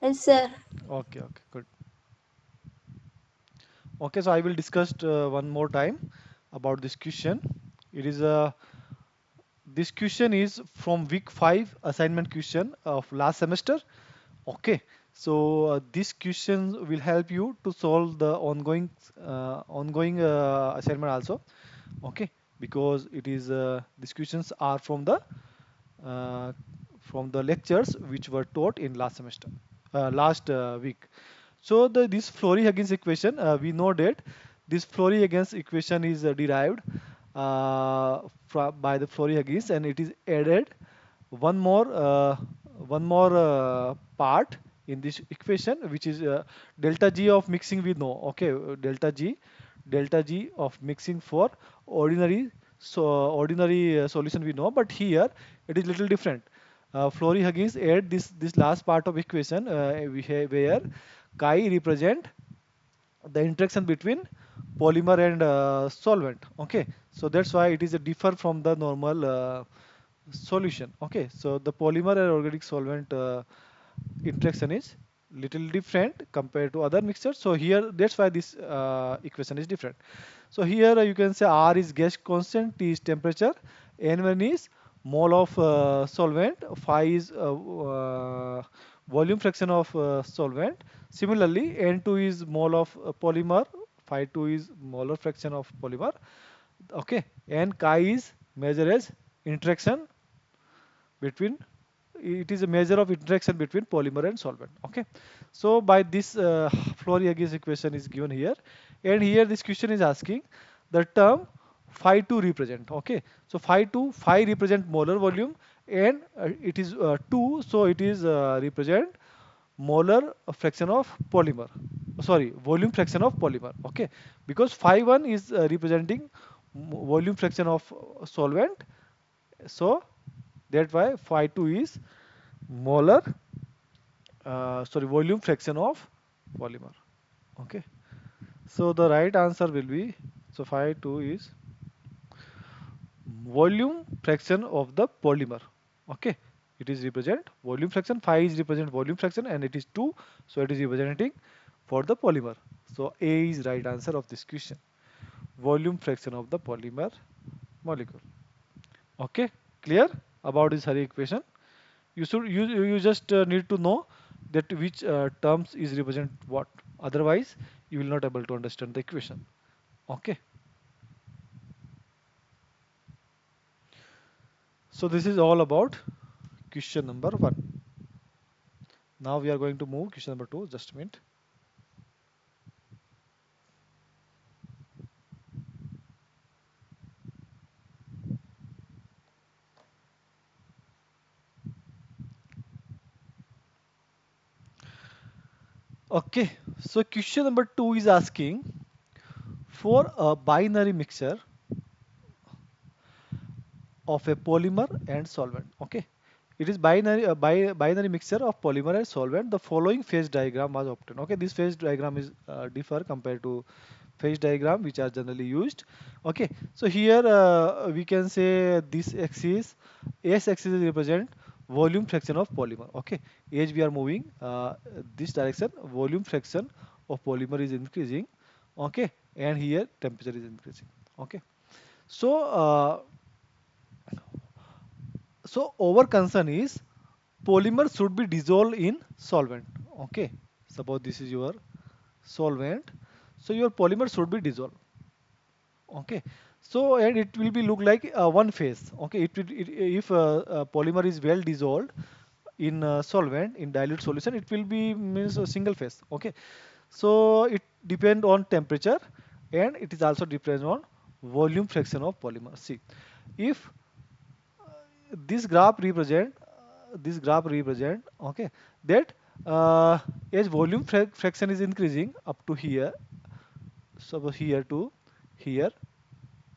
Yes, sir. Okay, okay, good. Okay, so I will discuss one more time about this question. It is a This question is from week 5 assignment question of last semester. Okay, so this question will help you to solve the ongoing assignment also. Okay, because it is these questions are uh, from the lectures which were taught in last semester, last week. So this Fleury-Hughes equation, we know that this Fleury-Hughes equation is derived by the Fleury-Hughes, and it is added one more uh, one more part in this equation, which is delta G of mixing we know. Okay, delta G of mixing for ordinary ordinary solution we know, but here it is little different. Fleury-Hughes add this last part of equation where chi represent the interaction between polymer and solvent. Okay, so that's why it is a differ from the normal solution. Okay, so the polymer and organic solvent interaction is little different compared to other mixtures. So here that's why this equation is different. So here you can say R is gas constant, T is temperature, N1 is mole of solvent, phi is volume fraction of solvent. Similarly, N2 is mole of polymer, phi 2 is molar fraction of polymer. Okay, and chi is measured as interaction between, it is a measure of interaction between polymer and solvent. Okay, so by this Fleury-Hughes equation is given here, and here this question is asking the term phi 2 represent. Okay, so phi represent molar volume, and it is 2, so it is represent molar fraction of polymer, sorry, volume fraction of polymer. Okay, because phi 1 is representing volume fraction of solvent, so that's why phi 2 is molar, sorry, volume fraction of polymer. Okay, so the right answer will be So phi 2 is volume fraction of the polymer. Okay, it is represent volume fraction. Phi is represent volume fraction, and it is 2, so it is representing for the polymer. So A is right answer of this question. Volume fraction of the polymer molecule. Okay, clear about this Hari equation? You just need to know that which terms is represent what. Otherwise, you will not able to understand the equation. Okay. So this is all about question number 1. Now we are going to move question number 2. Just a minute. Okay. So question number 2 is asking for a binary mixture of a polymer and solvent. Okay. It is binary mixture of polymer and solvent. The following phase diagram was obtained. Okay. This phase diagram is differ compared to phase diagram which are generally used. Okay. So here we can say this axis, S axis is represent volume fraction of polymer. Okay. As we are moving this direction, volume fraction of polymer is increasing. Okay. And here temperature is increasing. Okay. So our concern is polymer should be dissolved in solvent. Okay, suppose this is your solvent, so your polymer should be dissolved. Okay, so and it will be look like one phase. Okay, if polymer is well dissolved in solvent in dilute solution, it will be means a single phase. Okay, so it depend on temperature, and it is also depends on volume fraction of polymer. See, if this graph represent okay, that as volume fraction is increasing up to here, so here to here.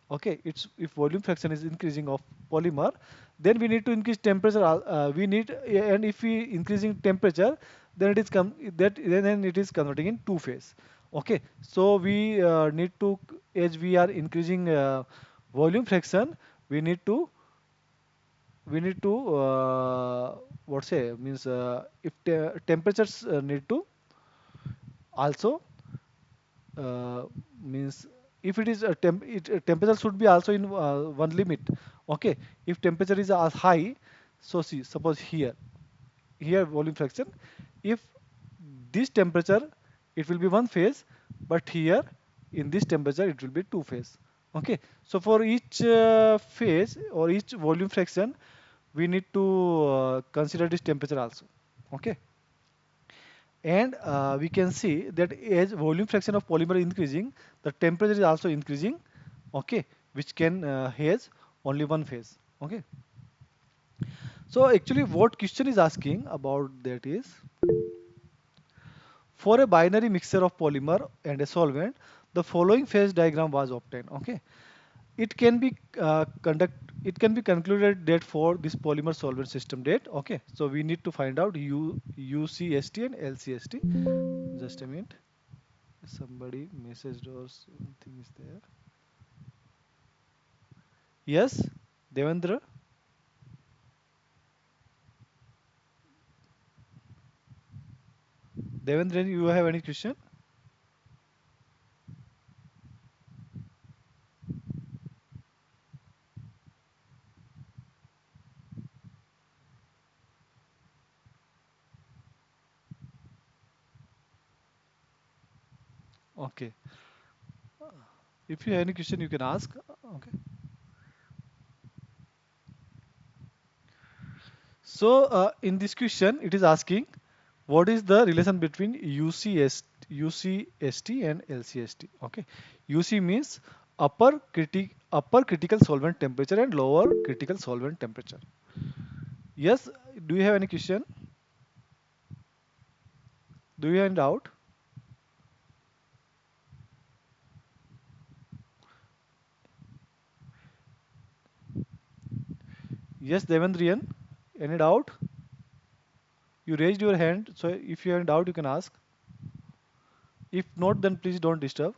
Okay, it's if volume fraction is increasing of polymer, then we need to increase temperature. We need and if we increasing temperature, then it is then it is converting in two phase. Okay, so we need to, as we are increasing volume fraction, we need to what say means if temperatures need to also means if it is a temperature should be also in one limit. Okay, if temperature is high, so see suppose here volume fraction, if this temperature it will be one phase, but here in this temperature it will be two phase. Okay, so for each phase or each volume fraction we need to consider this temperature also. Okay, and we can see that as volume fraction of polymer increasing, the temperature is also increasing. Okay, which can has only one phase. Okay, so actually what question is asking about that is for a binary mixture of polymer and a solvent, the following phase diagram was obtained. Okay, it can be it can be concluded that for this polymer solvent system date. Okay, so we need to find out UCST and LCST. Just a minute. Somebody messaged or something is there. Yes, Devendra. Devendra, you have any question? Okay. If you have any question, you can ask. Okay. So in this question, it is asking what is the relation between UCST and LCST. Okay. UC means upper critical solvent temperature and lower critical solvent temperature. Yes. Do you have any question? Do you have any doubt? Yes, Devendrian. Any doubt? You raised your hand, so if you have any doubt, you can ask. If not, then please don't disturb.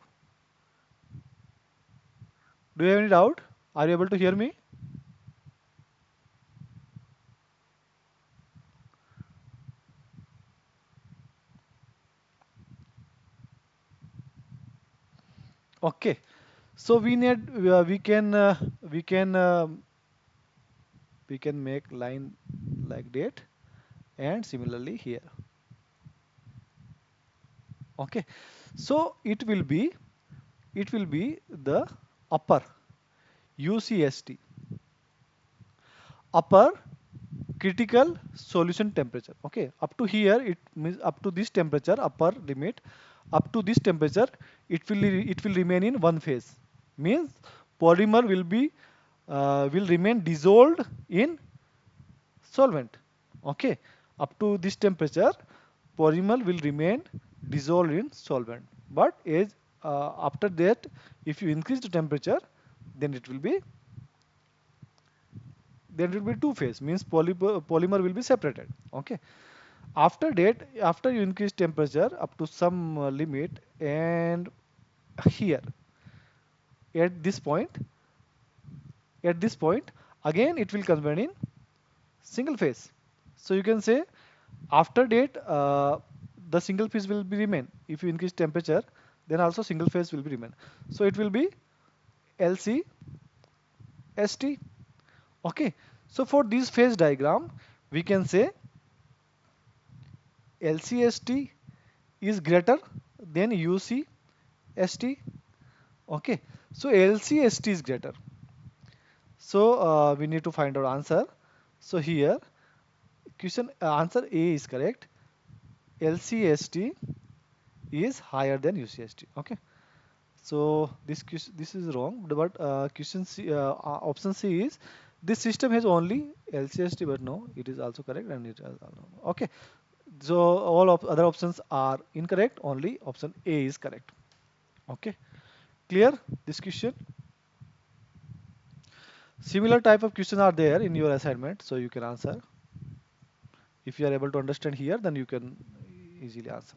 Do you have any doubt? Are you able to hear me? Okay. So we need we can we can make line like that, and similarly here. Okay. So it will be the upper UCST, upper critical solution temperature. Okay, up to here it means up to this temperature, upper limit, up to this temperature it will remain in one phase, means polymer will remain dissolved in solvent. Okay, up to this temperature polymer will remain dissolved in solvent, but as after that, if you increase the temperature, then it will be two phase, means polymer will be separated. Okay, after that, after you increase temperature up to some limit, and here at this point at this point again it will convert in single phase. So you can say after that, the single phase will be remain. If you increase temperature, then also single phase will be remain. So it will be LCST. Okay, so for this phase diagram we can say LCST is greater than UCST. Okay, so LCST is greater. So we need to find our answer. So here question answer A is correct. LCST is higher than UCST. Okay. So this is wrong. But question C, option C is this system has only LCST, but no, it is also correct and it is okay. So all of other options are incorrect. Only option A is correct. Okay. Clear this question? Similar type of questions are there in your assignment, so you can answer. If you are able to understand here, then you can easily answer.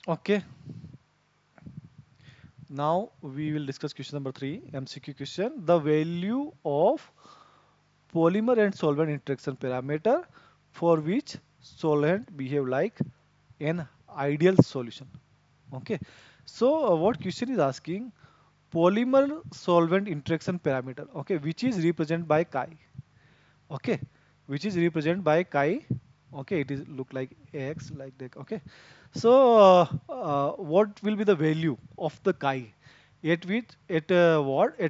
Okay. Now we will discuss question number 3, MCQ question. The value of polymer and solvent interaction parameter for which solvent behave like an ideal solution. Okay. So what question is asking? Polymer solvent interaction parameter. Okay, which is represented by chi. Okay, which is represented by chi. Okay, it is look like x like that. Okay, so what will be the value of the chi at which at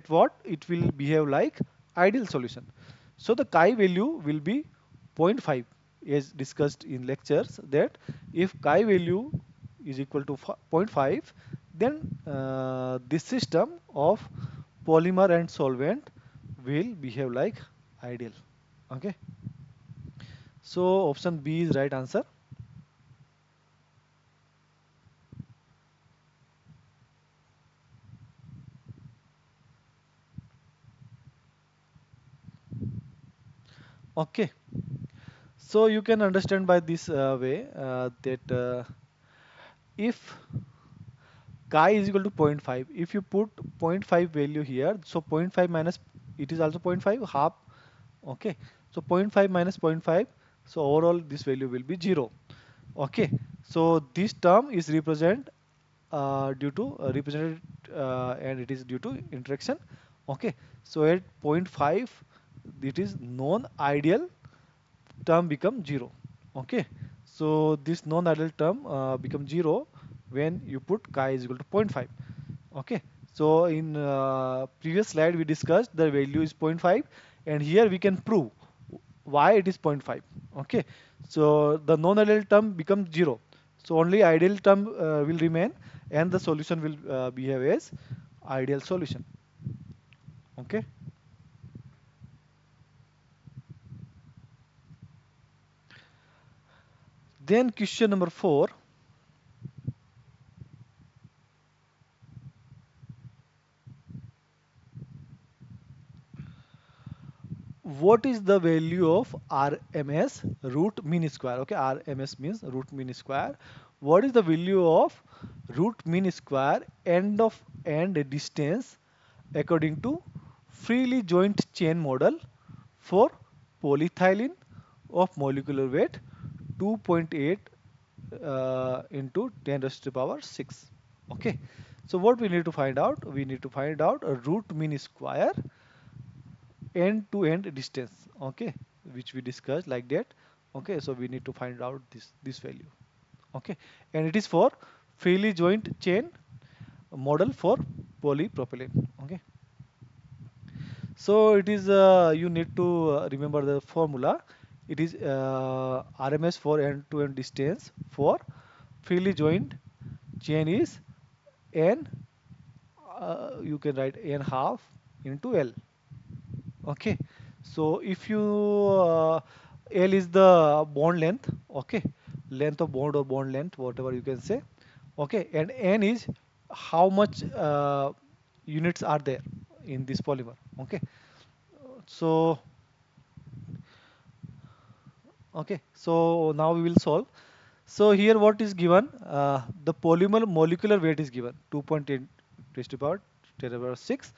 what it will behave like ideal solution? So the chi value will be zero point 0.5 as discussed in lectures, that if chi value is equal to zero point 0.5, then this system of polymer and solvent will behave like ideal. Okay, so option B is right answer. Okay, so you can understand by this way that if chi is equal to zero point 0.5, if you put zero point 0.5 value here, so zero point 0.5 minus it is also zero point 0.5 half. Okay, so zero point 0.5 minus 0.5, so overall this value will be 0. Okay, so this term is due to represented and it is due to interaction. Okay, so at zero point 0.5 it is non-ideal term become 0. Okay, so this non-ideal term become 0 when you put chi is equal to zero point 0.5. Okay, so in previous slide we discussed the value is zero point 0.5, and here we can prove why it is zero point 0.5. Okay, so the non-ideal term becomes 0, so only ideal term will remain, and the solution will behave as ideal solution. Okay, then question number 4. what is the value of RMS root mean square? Okay, RMS means root mean square. What is the value of root mean square end of end distance according to freely joined chain model for polyethylene of molecular weight 2.8 into 10 raised to the power 6. Okay, so what we need to find out? We need to find out a root mean square end to end distance. Okay, which we discussed like that. Okay, so we need to find out this value. Okay, and it is for freely joined chain model for polypropylene. Okay, so it is you need to remember the formula. It is RMS for end-to-end distance for freely joined chain is n. You can write n half into L. Okay, so if you L is the bond length. Okay, length of bond or bond length, whatever you can say. Okay, and n is how much units are there in this polymer. Okay, so okay, so now we will solve. So here what is given? The polymer molecular weight is given 2.8 raised to power 10 to the power 6,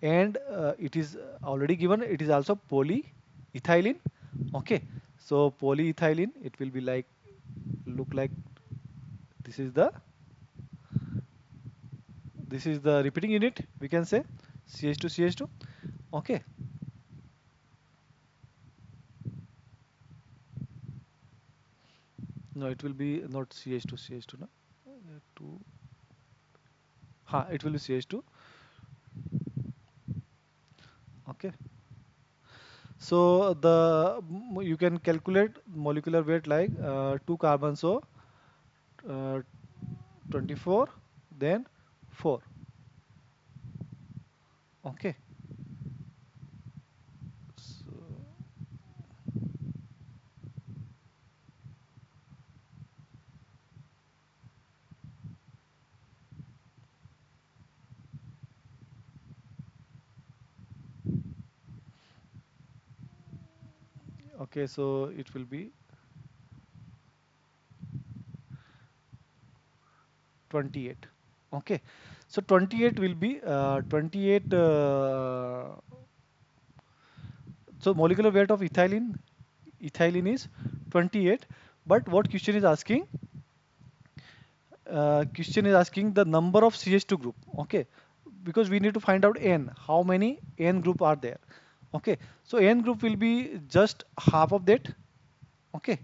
and it is already given. It is also polyethylene. Okay, so polyethylene it will be like look like this is the repeating unit, we can say CH2 CH2. Okay, no, it will be not CH2 CH2, no. 2, it will be CH2. Okay, so you can calculate molecular weight like 2 carbon, so uh, 24, then 4. Okay, so, okay, so it will be 28. Okay, so 28 will be 28. So molecular weight of ethylene is 28. But what question is asking the number of CH2 group. Okay, because we need to find out n, how many n group are there. Okay, so n group will be just half of that. Okay,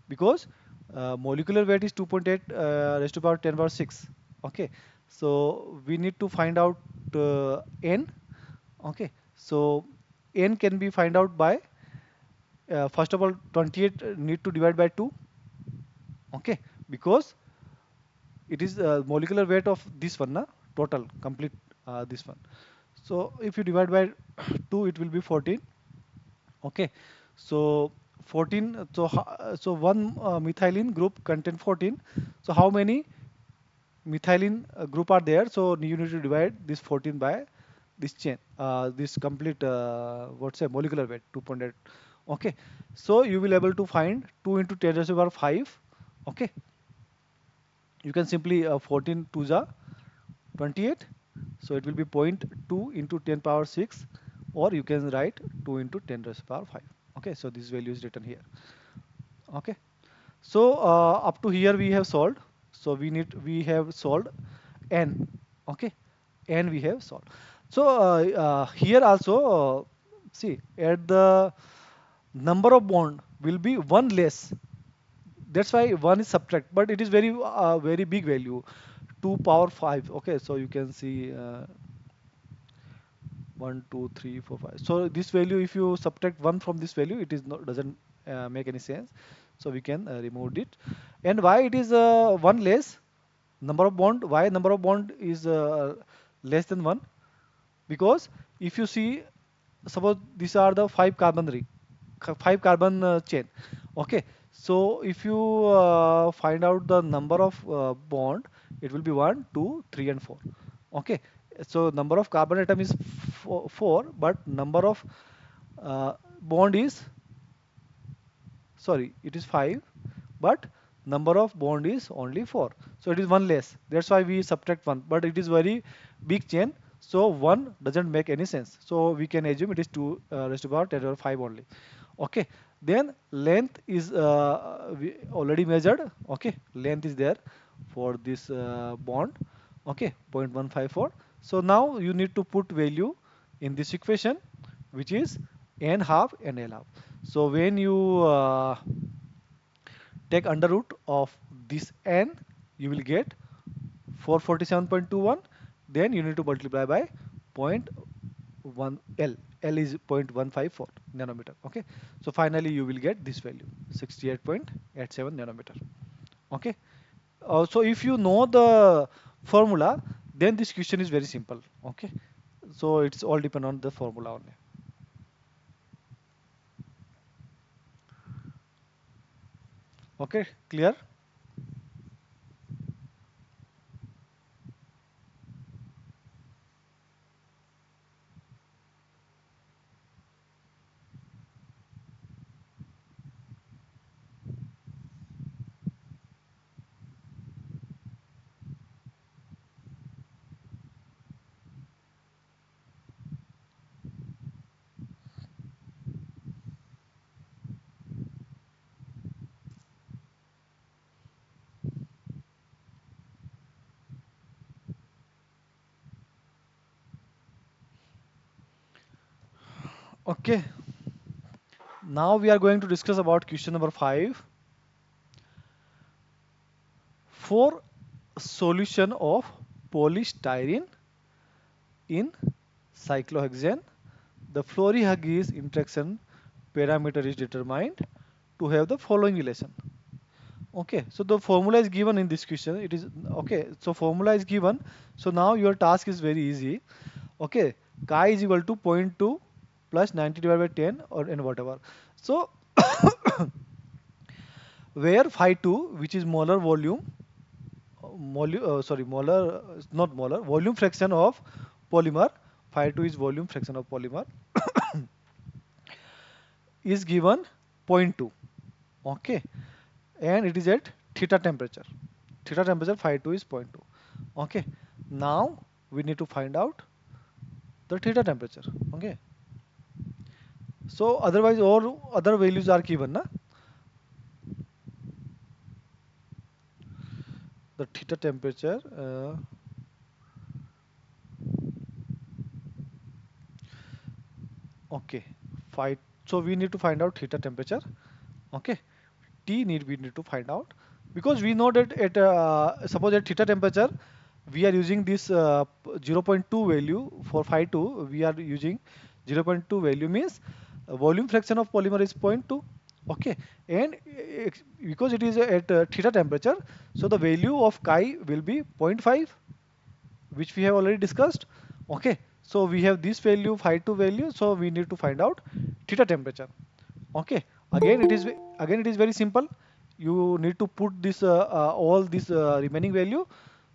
because molecular weight is 2.8 raised to power 10 power 6. Okay, so we need to find out n. Okay, so n can be find out by first of all 28 need to divide by 2. Okay, because it is molecular weight of this one, na? Total complete this one. So if you divide by 2, it will be 14. Okay, so 14. So one methylene group contain 14. So how many methylene group are there? So you need to divide this 14 by this chain, this complete what's a molecular weight 2.8. Okay, so you will able to find 2 into 10 raised to the power 5. Okay, you can simply 14 to the 28, so it will be point 0.2 into 10 power 6, or you can write 2 into 10 raised to the power 5. Okay, so this value is written here. Okay, so up to here we have solved. So we have solved n. Okay, n we have solved. So here also see at the number of bond will be one less. That's why one is subtract, but it is very big value, 2 power 5. Okay, so you can see 1 2 3 4 5. So this value, if you subtract 1 from this value, it is not doesn't make any sense, so we can remove it. And why it is one less number of bond? Why number of bond is less than 1? Because if you see, suppose these are the 5 carbon ring, 5 carbon chain. Okay, so if you find out the number of bond, it will be 1 2 3 and 4. Okay, so number of carbon atom is 4, but number of uh, bond is, sorry, it is 5, but number of bond is only 4, so it is one less. That's why we subtract 1, but it is very big chain, so 1 doesn't make any sense, so we can assume it is 2 raised to the power 10 or 5 only. Okay, then length is we already measured. Okay, length is there for this bond. Okay, 0.154. So now you need to put value in this equation, which is n half and l half. So when you take under root of this n, you will get 447.21. Then you need to multiply by zero point 1 L. L is 0.154 nanometer. Okay. So finally you will get this value 68.87 nanometer. Okay. So if you know the formula, then this question is very simple. Okay. So it's all depend on the formula only. Okay. Clear? Okay. Now we are going to discuss about question number 5. For solution of polystyrene in cyclohexane, the Flory-Hughes interaction parameter is determined to have the following relation. Okay, so the formula is given in this question. It is okay. So formula is given. So now your task is very easy. Okay, chi is equal to zero point 0.2 plus 90 divided by 10 or and whatever. So where phi 2, which is molar volume, sorry, molar, not molar, volume fraction of polymer, phi 2 is volume fraction of polymer, is given zero point 0.2. Okay, and it is at theta temperature. Theta temperature phi 2 is zero point 0.2. Okay, now we need to find out the theta temperature. Okay, so otherwise all other values are given, na? The theta temperature. Okay, phi. So we need to find out theta temperature. Okay, T need we need to find out, because we know that at suppose at theta temperature we are using this zero point 0.2 value for phi 2. We are using 0.2 value, means volume fraction of polymer is zero point 0.2. Okay, and because it is at theta temperature, so the value of chi will be zero point 0.5, which we have already discussed. Okay, so we have this value phi 2 value, so we need to find out theta temperature. Okay, again it is very simple. You need to put this all this remaining value,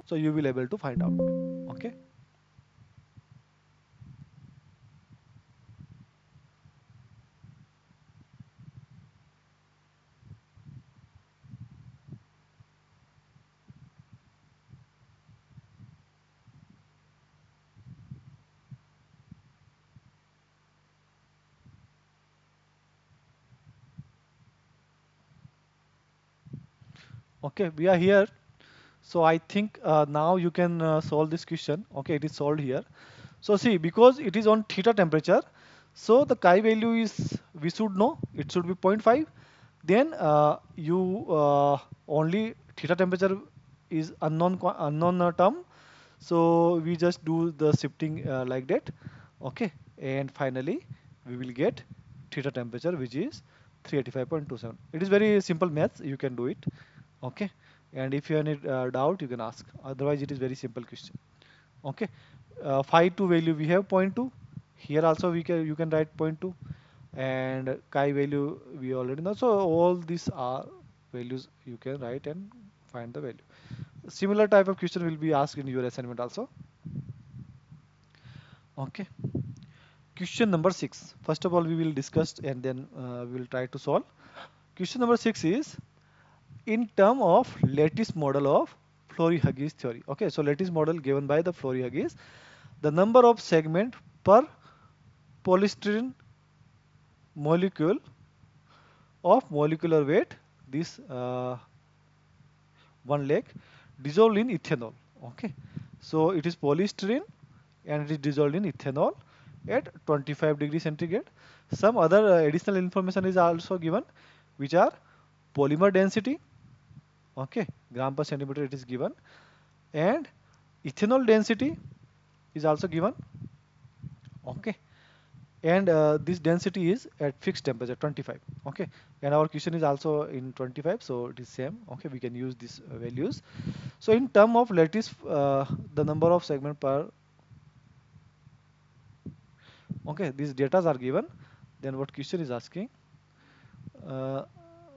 so you will able to find out. Okay. Okay, we are here. So I think now you can solve this question. Okay, it is solved here. So see, because it is on theta temperature, so the chi value is, we should know it should be zero point 0.5. Then you only theta temperature is unknown term, so we just do the shifting like that. Okay, and finally we will get theta temperature, which is 385.27. It is very simple maths. You can do it. Okay, and if you have any doubt, you can ask. Otherwise, it is very simple question. Okay, phi 2 value we have zero point 0.2. Here also we can you can write zero point 0.2, and chi value we already know. So all these are values you can write and find the value. Similar type of question will be asked in your assignment also. Okay. Question number 6. First of all, we will discuss and then we will try to solve. Question number 6 is in term of lattice model of Flory-Hughes theory. Okay, so lattice model given by the Flory-Hughes, the number of segment per polystyrene molecule of molecular weight, this one leg dissolved in ethanol. Okay, so it is polystyrene and it is dissolved in ethanol at 25 degrees centigrade. Some other additional information is also given, which are polymer density. Okay, gram per centimeter it is given, and ethanol density is also given. Okay, and this density is at fixed temperature 25. Okay, and our question is also in 25, so it is same. Okay, we can use these values. So in term of lattice, the number of segment per, okay, these datas are given. Then what question is asking, uh,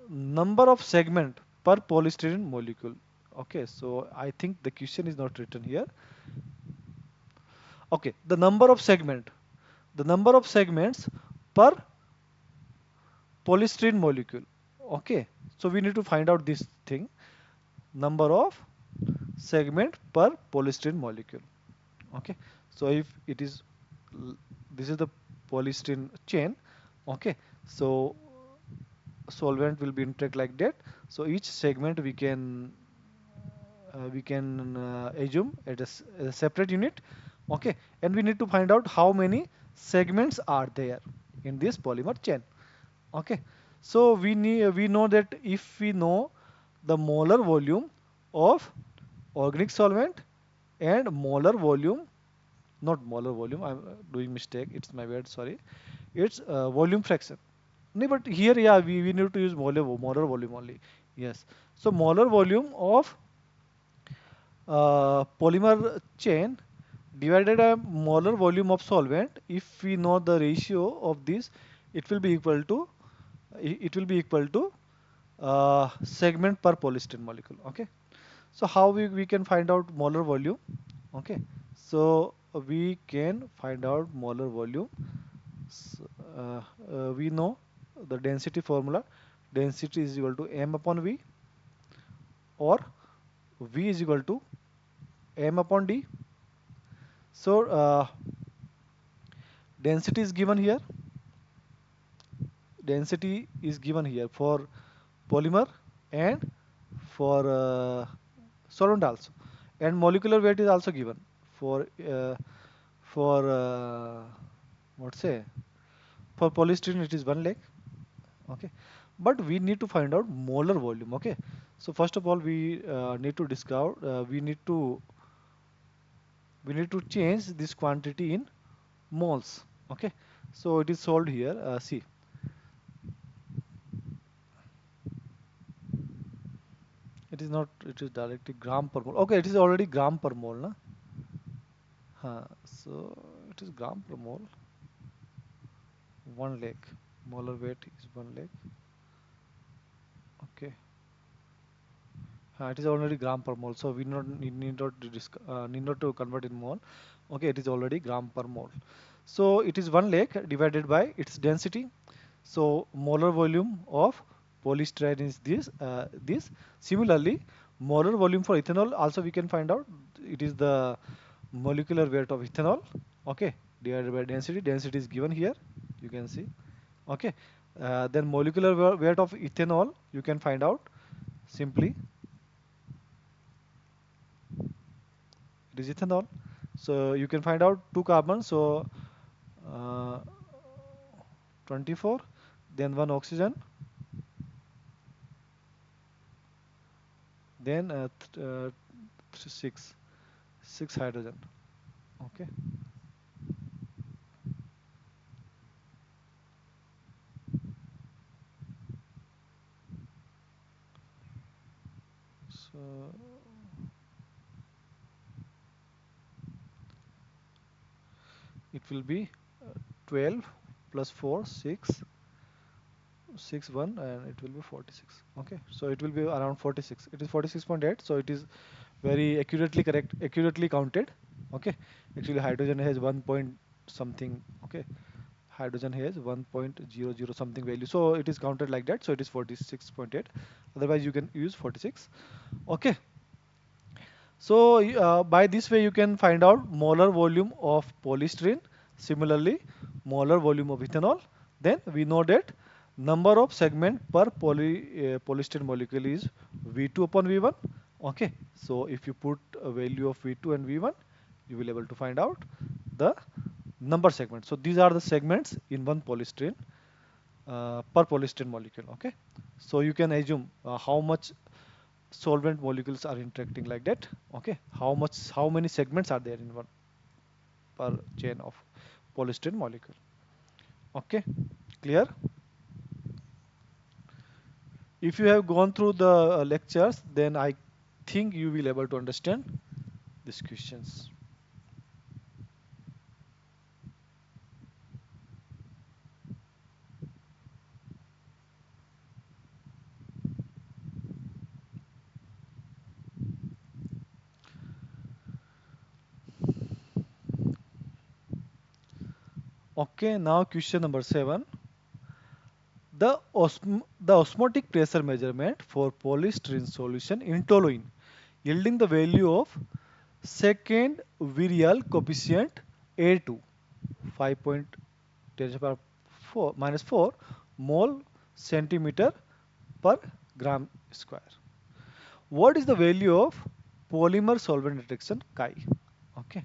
number of segment per polystyrene molecule. Okay, so I think the question is not written here. Okay, the number of segments per polystyrene molecule. Okay, so we need to find out this thing, number of segment per polystyrene molecule. Okay, so if it is this is the polystyrene chain. Okay, so solvent will be intake like that. So each segment we can assume at a separate unit. Okay, and we need to find out how many segments are there in this polymer chain. Okay, so we know that if we know the molar volume of organic solvent and molar volume, not molar volume, I'm doing mistake, it's my bad, sorry, it's volume fraction. No, but here, yeah, we need to use molar volume only. Yes, so molar volume of polymer chain divided by molar volume of solvent. If we know the ratio of this, it will be equal to it will be equal to segment per polystyrene molecule. Okay, so how we can find out molar volume? Okay, so we can find out molar volume. We know the density formula. Density is equal to m upon v, or v is equal to m upon d. So density is given here. Density is given here for polymer and for solvent also, and molecular weight is also given for for what say, for polystyrene it is 1 lakh. Okay, but we need to find out molar volume. Okay, so first of all we need to discover we need to change this quantity in moles. Okay, so it is solved here. See, it is not, it is directly gram per mole. Okay, it is already gram per mole, na? So it is gram per mole, 1 lakh. Molar weight is 1 lakh. Okay, it is already gram per mole, so we need not to need not to convert in mole. Okay, it is already gram per mole. So it is 1 lakh divided by its density. So molar volume of polystyrene is this. Similarly, molar volume for ethanol also we can find out. It is the molecular weight of ethanol. Okay, divided by density. Density is given here. You can see. Okay, then molecular weight of ethanol you can find out simply. It is ethanol. So you can find out two carbons. So uh, 24, then one oxygen, then 6 hydrogen. Okay, so it will be 12 plus 4 6 6 1, and it will be 46. Okay, so it will be around 46. It is 46.8, so it is very accurately counted. Okay, actually hydrogen has 1 point something. Okay, hydrogen has 1.00 something value, so it is counted like that, so it is 46.8. Otherwise you can use 46. Okay, so by this way you can find out molar volume of polystyrene, similarly molar volume of ethanol. Then we know that number of segment per polystyrene molecule is V2 upon V1. Okay, so if you put a value of V2 and V1, you will able to find out the number segment. So these are the segments in one polystyrene per polystyrene molecule. Okay, so you can assume how much solvent molecules are interacting like that. Okay, how many segments are there in one per chain of polystyrene molecule. Okay, clear? If you have gone through the lectures, then I think you will able to understand these questions. Okay, now question number 7. The osmotic pressure measurement for polystyrene solution in toluene yielding the value of second virial coefficient A2 5.10 to the power 4 minus 4 mole centimeter per gram square. What is the value of polymer solvent reduction chi? Okay,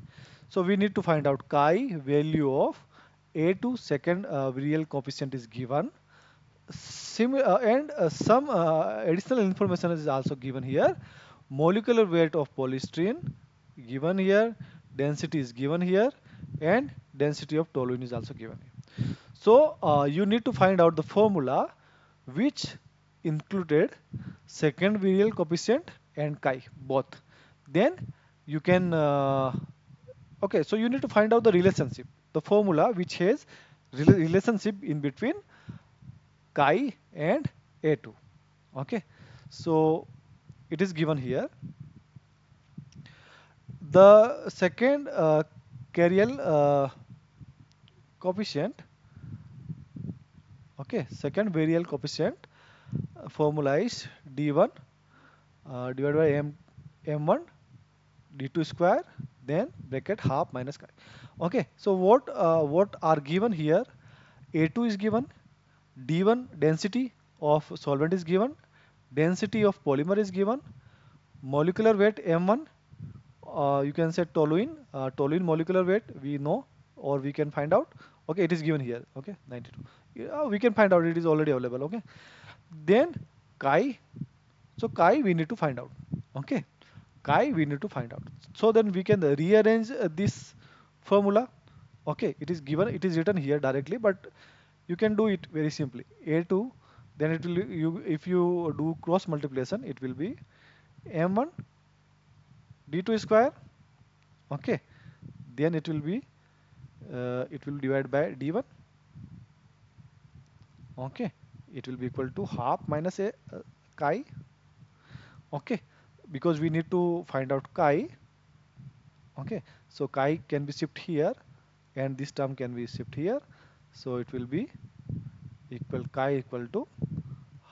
so we need to find out chi value of A2 second virial coefficient is given. And some additional information is also given here. Molecular weight of polystyrene given here, density is given here, and density of toluene is also given here. So you need to find out the formula which included second virial coefficient and chi both. Then you can okay. So you need to find out the relationship, the formula which has relationship in between chi and A2. Okay, so it is given here. The second Carriel coefficient, okay, second variable coefficient formula is D1 divided by M1 D2 square, then bracket half minus chi. Okay, so what are given here? A2 is given, D1 density of solvent is given, density of polymer is given, molecular weight M1, you can say toluene, toluene molecular weight we know or we can find out. Okay, it is given here. Okay, 92. Yeah, we can find out, it is already available. Okay, then chi. So chi we need to find out. Okay, chi we need to find out. So then we can rearrange this formula. Okay, it is given, it is written here directly, but you can do it very simply. A2, then it will you if you do cross multiplication, it will be M1 D2 square. Okay, then it will divide by D1. Okay, it will be equal to half minus a chi. Okay, because we need to find out chi. Okay, so chi can be shift here and this term can be shift here, so it will be equal chi equal to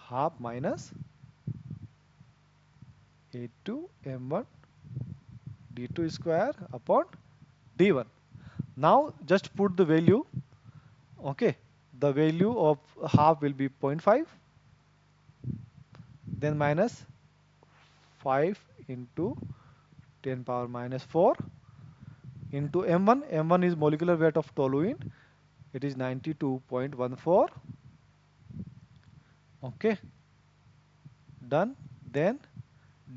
half minus a2 m1 d2 square upon d1. Now just put the value. Okay, the value of half will be 0.5, then minus 5 into 10 power minus 4 into m1. M1 is molecular weight of toluene, it is 92.14. Okay, done. Then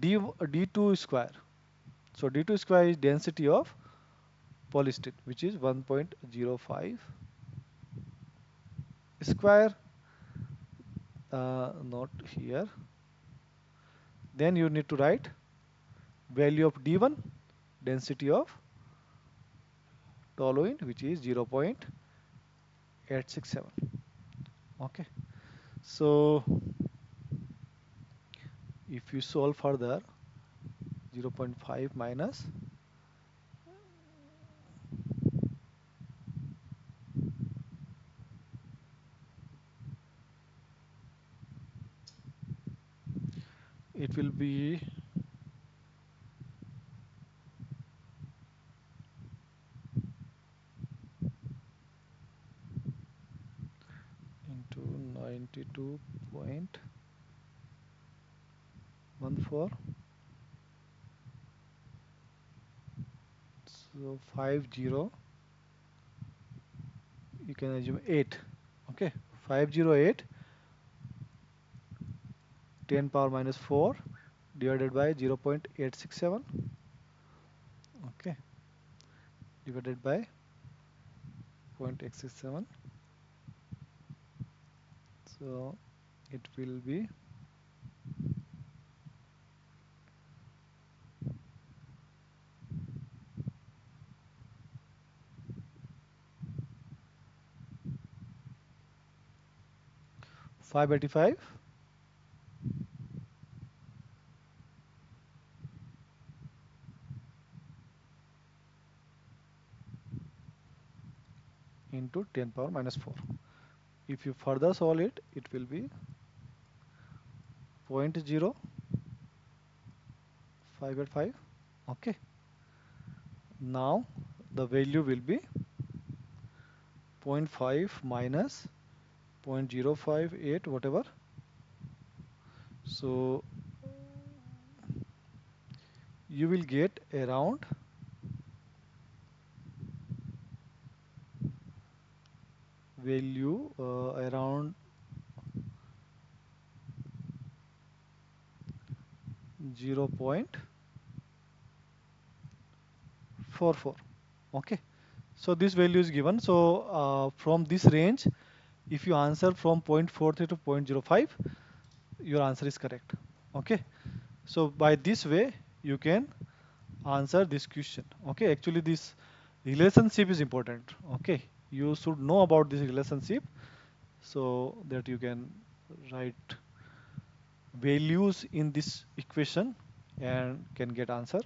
d2 square. So d2 square is density of polystyrene, which is 1.05 square, not here. Then you need to write value of d1, density of toluene, which is 0.867. Okay, so if you solve further, 0.5 minus It will be into 92.14. So 50, you can assume 8. Okay, 508 10 power minus 4 divided by 0.867. Okay, divided by 0.867. So it will be 585 into 10 power minus 4. If you further solve it, it will be 0.0585. Okay, now the value will be zero point 0.5 minus 0.058 whatever. So you will get around value around 0.44. Okay, so this value is given. So from this range, if you answer from 0.43 to 0.05, your answer is correct. Okay, so by this way you can answer this question. Okay, actually this relationship is important. Okay, you should know about this relationship so that you can write values in this equation and can get answer.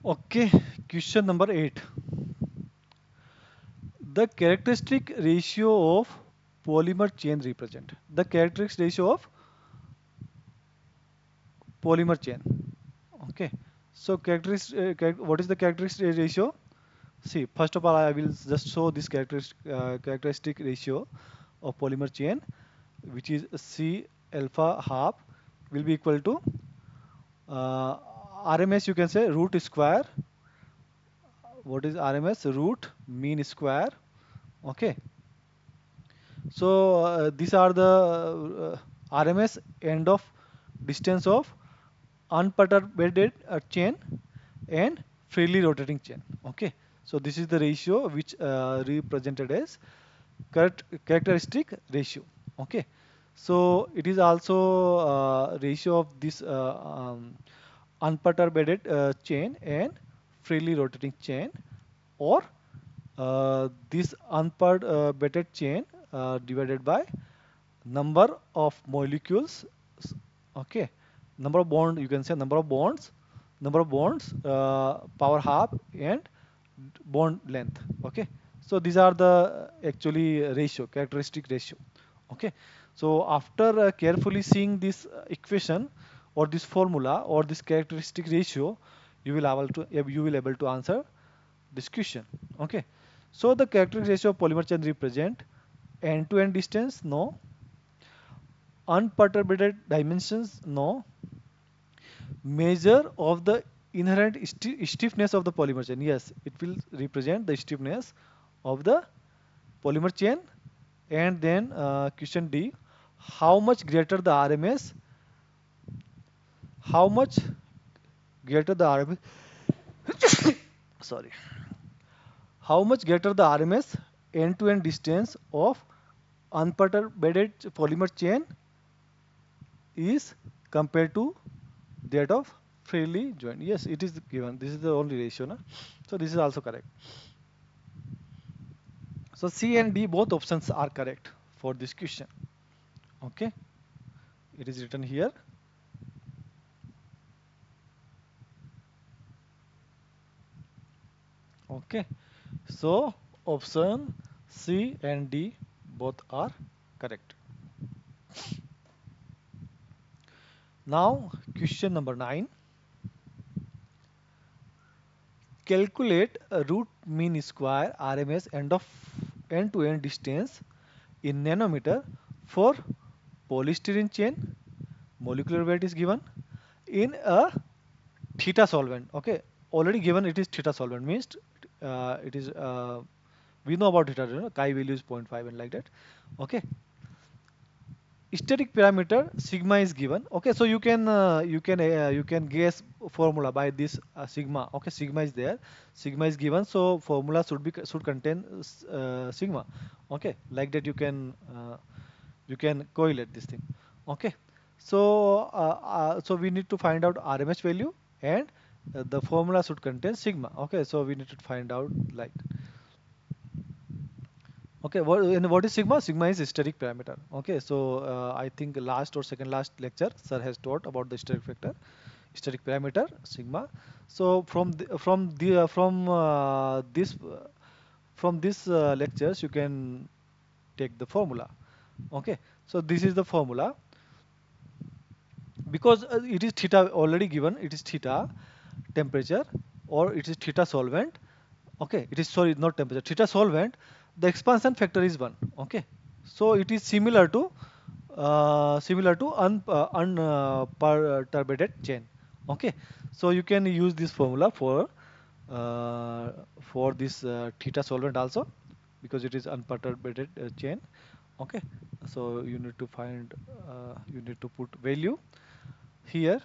Okay, question number 8. The characteristic ratio of polymer chain represent. The characteristic ratio of polymer chain. Okay, so what is the characteristic ratio? See, first of all, I will just show this characteristic ratio of polymer chain, which is C alpha half will be equal to uh, RMS. You can say root square. What is RMS? Root mean square. Okay, so these are the RMS end of distance of unperturbed chain and freely rotating chain. Okay, so this is the ratio which represented as characteristic ratio. Okay, so it is also ratio of this unperturbed chain and freely rotating chain, or this unperturbed chain divided by number of molecules. Okay, number of bond, you can say number of bonds power half and bond length. Okay, so these are the actually ratio, characteristic ratio. Okay, so after carefully seeing this equation or this formula or this characteristic ratio, you will able to answer this question. Okay, so the characteristic ratio of polymer chain represent end to end distance, no. Unperturbed dimensions, no. Measure of the inherent stiffness of the polymer chain, yes, it will represent the stiffness of the polymer chain. And then question D, how much greater the RMS, how much greater the RMS, sorry, how much greater the RMS end-to-end distance of unperturbed polymer chain is compared to that of freely joined. Yes, it is given. This is the only ratio. Na? So this is also correct. So C and D both options are correct for this question. Okay, it is written here. Okay, so option C and D both are correct. Now question number 9. Calculate a root mean square RMS end to end distance in nanometer for polystyrene chain. Molecular weight is given in a theta solvent. Okay, already given it is theta solvent means it is we know about theta, chi value is zero point 0.5 and like that. Okay, static parameter sigma is given. Okay, so you can guess formula by this sigma. Okay, sigma is there, sigma is given, so formula should contain sigma. Okay, like that you can correlate this thing. Okay, so so we need to find out RMS value, and the formula should contain sigma. Okay, so we need to find out like, okay, what is sigma? Sigma is static parameter. Okay, so I think last or second last lecture, sir has taught about the static factor, static parameter sigma. So from this lectures, you can take the formula. Okay, so this is the formula because it is theta already given. It is theta temperature or it is theta solvent. Okay, it is, sorry, not temperature, theta solvent. The expansion factor is 1. Okay, so it is similar to unperturbed chain. Okay, so you can use this formula for this theta solvent also, because it is unperturbed chain. Okay, so you need to put value here.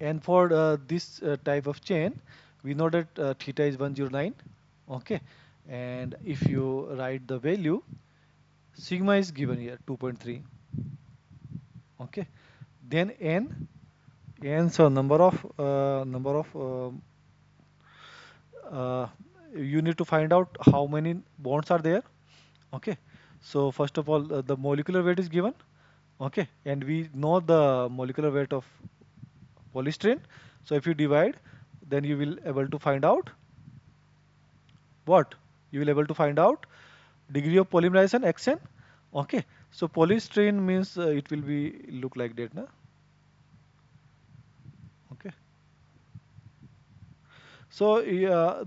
And for this type of chain, we know that theta is 109. Okay, and if you write the value, sigma is given here 2.3. Okay, then n, so number of uh, you need to find out how many bonds are there. Okay, so first of all, the molecular weight is given. Okay, and we know the molecular weight of polystyrene. So if you divide, then you will able to find out what? You will able to find out degree of polymerization xn. Okay, so polystyrene means it will be look like that, na? Okay, so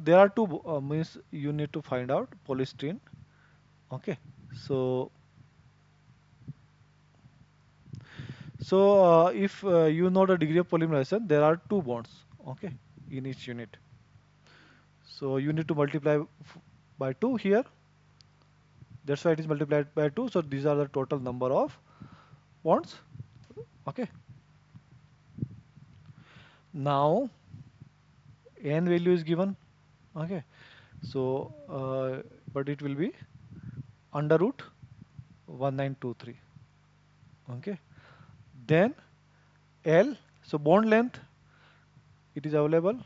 there are two means you need to find out polystyrene. Okay, so if you know the degree of polymerization, there are two bonds. Okay, in each unit. So you need to multiply by 2 here. That's why it is multiplied by 2. So these are the total number of bonds. Okay. Now n value is given. Okay. So but it will be under root 1923. Okay. Then L. So bond length, it is available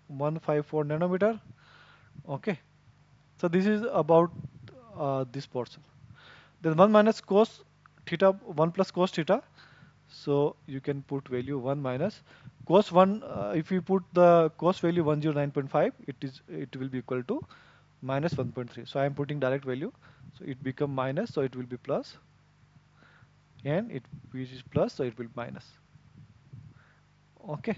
154 nanometer. Okay. So this is about this portion. Then 1 minus cos theta, 1 plus cos theta. So you can put value 1 minus cos 1. If you put the cos value 109.5, it will be equal to minus 1.3. So I am putting direct value. So it become minus, so it will be plus, and it which is plus, so it will be minus. Okay.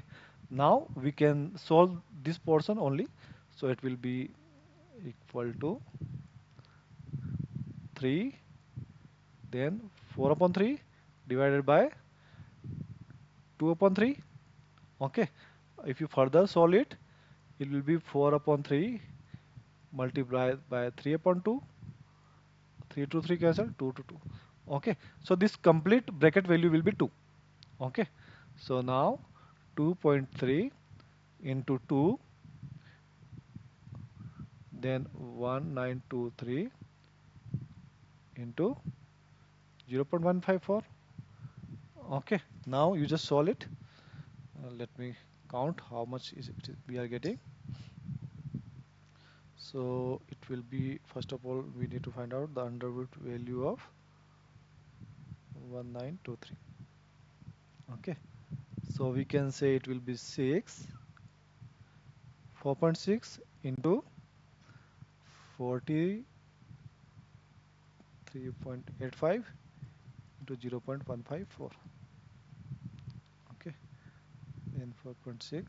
Now we can solve this portion only. So it will be equal to 3, then 4 upon 3 divided by 2 upon 3. Okay, if you further solve it, it will be 4 upon 3 multiply by 3 upon 2, 3 to 3 cancel, 2 to 2. Okay, so this complete bracket value will be 2. Okay, so now 2.3 into 2, then 1923 into 0.154. Okay, now you just solve it. Let me count how much is it we are getting. So it will be, first of all, we need to find out the under root value of 1923. Okay, so we can say it will be 6, 4.6 into 43.85 into 0.154. Okay, then 4.6.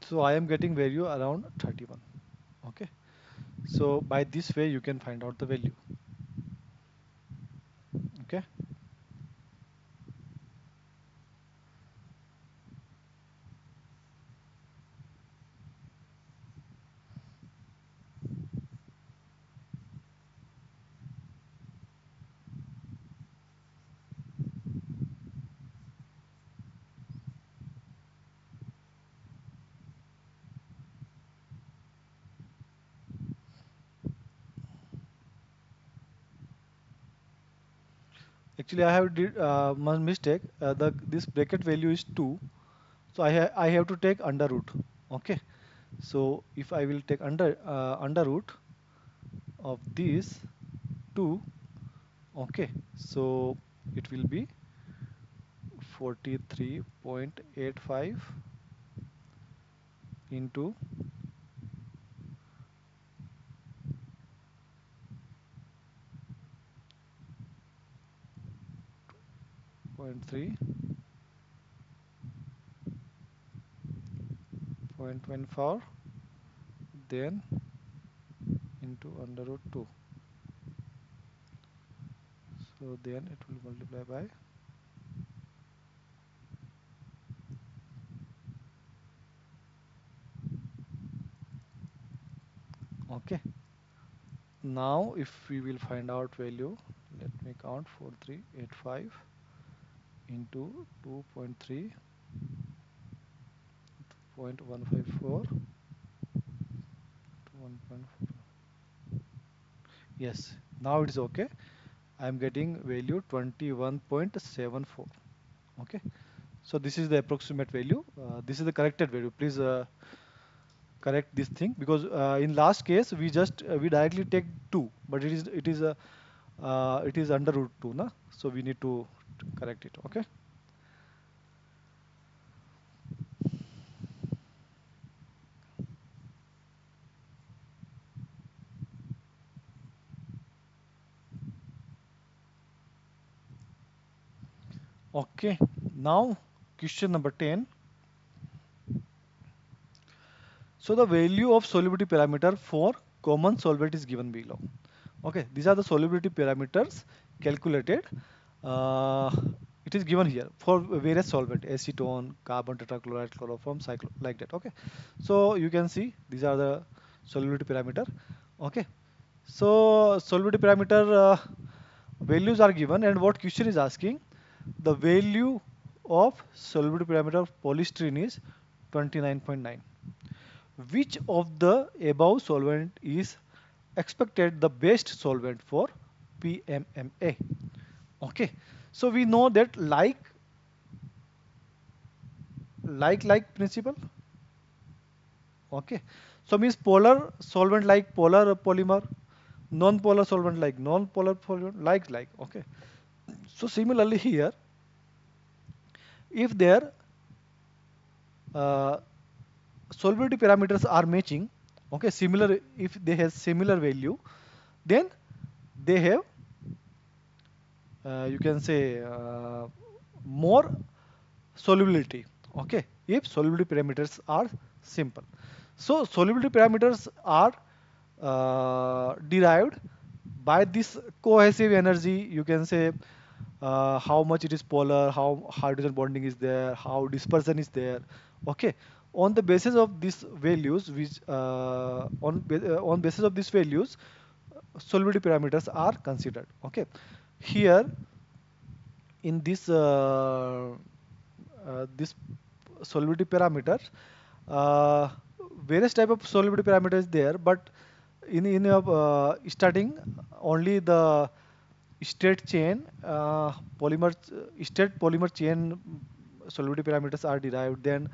So I am getting value around 31. Okay, so by this way you can find out the value. Okay, actually I have did one mistake. The this bracket value is 2, so I have to take under root. Okay, so if I will take under root of this 2, okay, so it will be 43.85 into 0.3.24, then into under root 2. So then it will multiply by, okay. Now if we will find out value, let me count 4385 into 2.3.154 to 1.4. Yes, now it is okay. I am getting value 21.74. Okay, so this is the approximate value. This is the corrected value. Please correct this thing, because in last case we just we directly take 2, but it is under root 2 na, so we need to correct it. Okay, okay, now question number 10. So the value of solubility parameter for common solvent is given below. Okay, these are the solubility parameters calculated. Uh, it is given here for various solvent: acetone, carbon tetrachloride, chloroform, cyclo, like that. Okay, so you can see these are the solubility parameter. Okay, so solubility parameter values are given, and what question is asking, the value of solubility parameter of polystyrene is 29.9. Which of the above solvent is expected the best solvent for PMMA? Okay, so we know that like principle. Okay, so means polar solvent like polar polymer, non-polar solvent like non-polar solvent, like. Okay, so similarly here, if their uh, solubility parameters are matching, Okay, similar, if they have similar value, then they have, you can say, more solubility. Okay, if solubility parameters are simple. So solubility parameters are derived by this cohesive energy. You can say how much it is polar, how hydrogen bonding is there, how dispersion is there. Okay, on the basis of these values, which on basis of these values, solubility parameters are considered. Okay, here in this solubility parameters, uh, various type of solubility parameters there, but in starting only the state chain polymer state polymer chain solubility parameters are derived. Then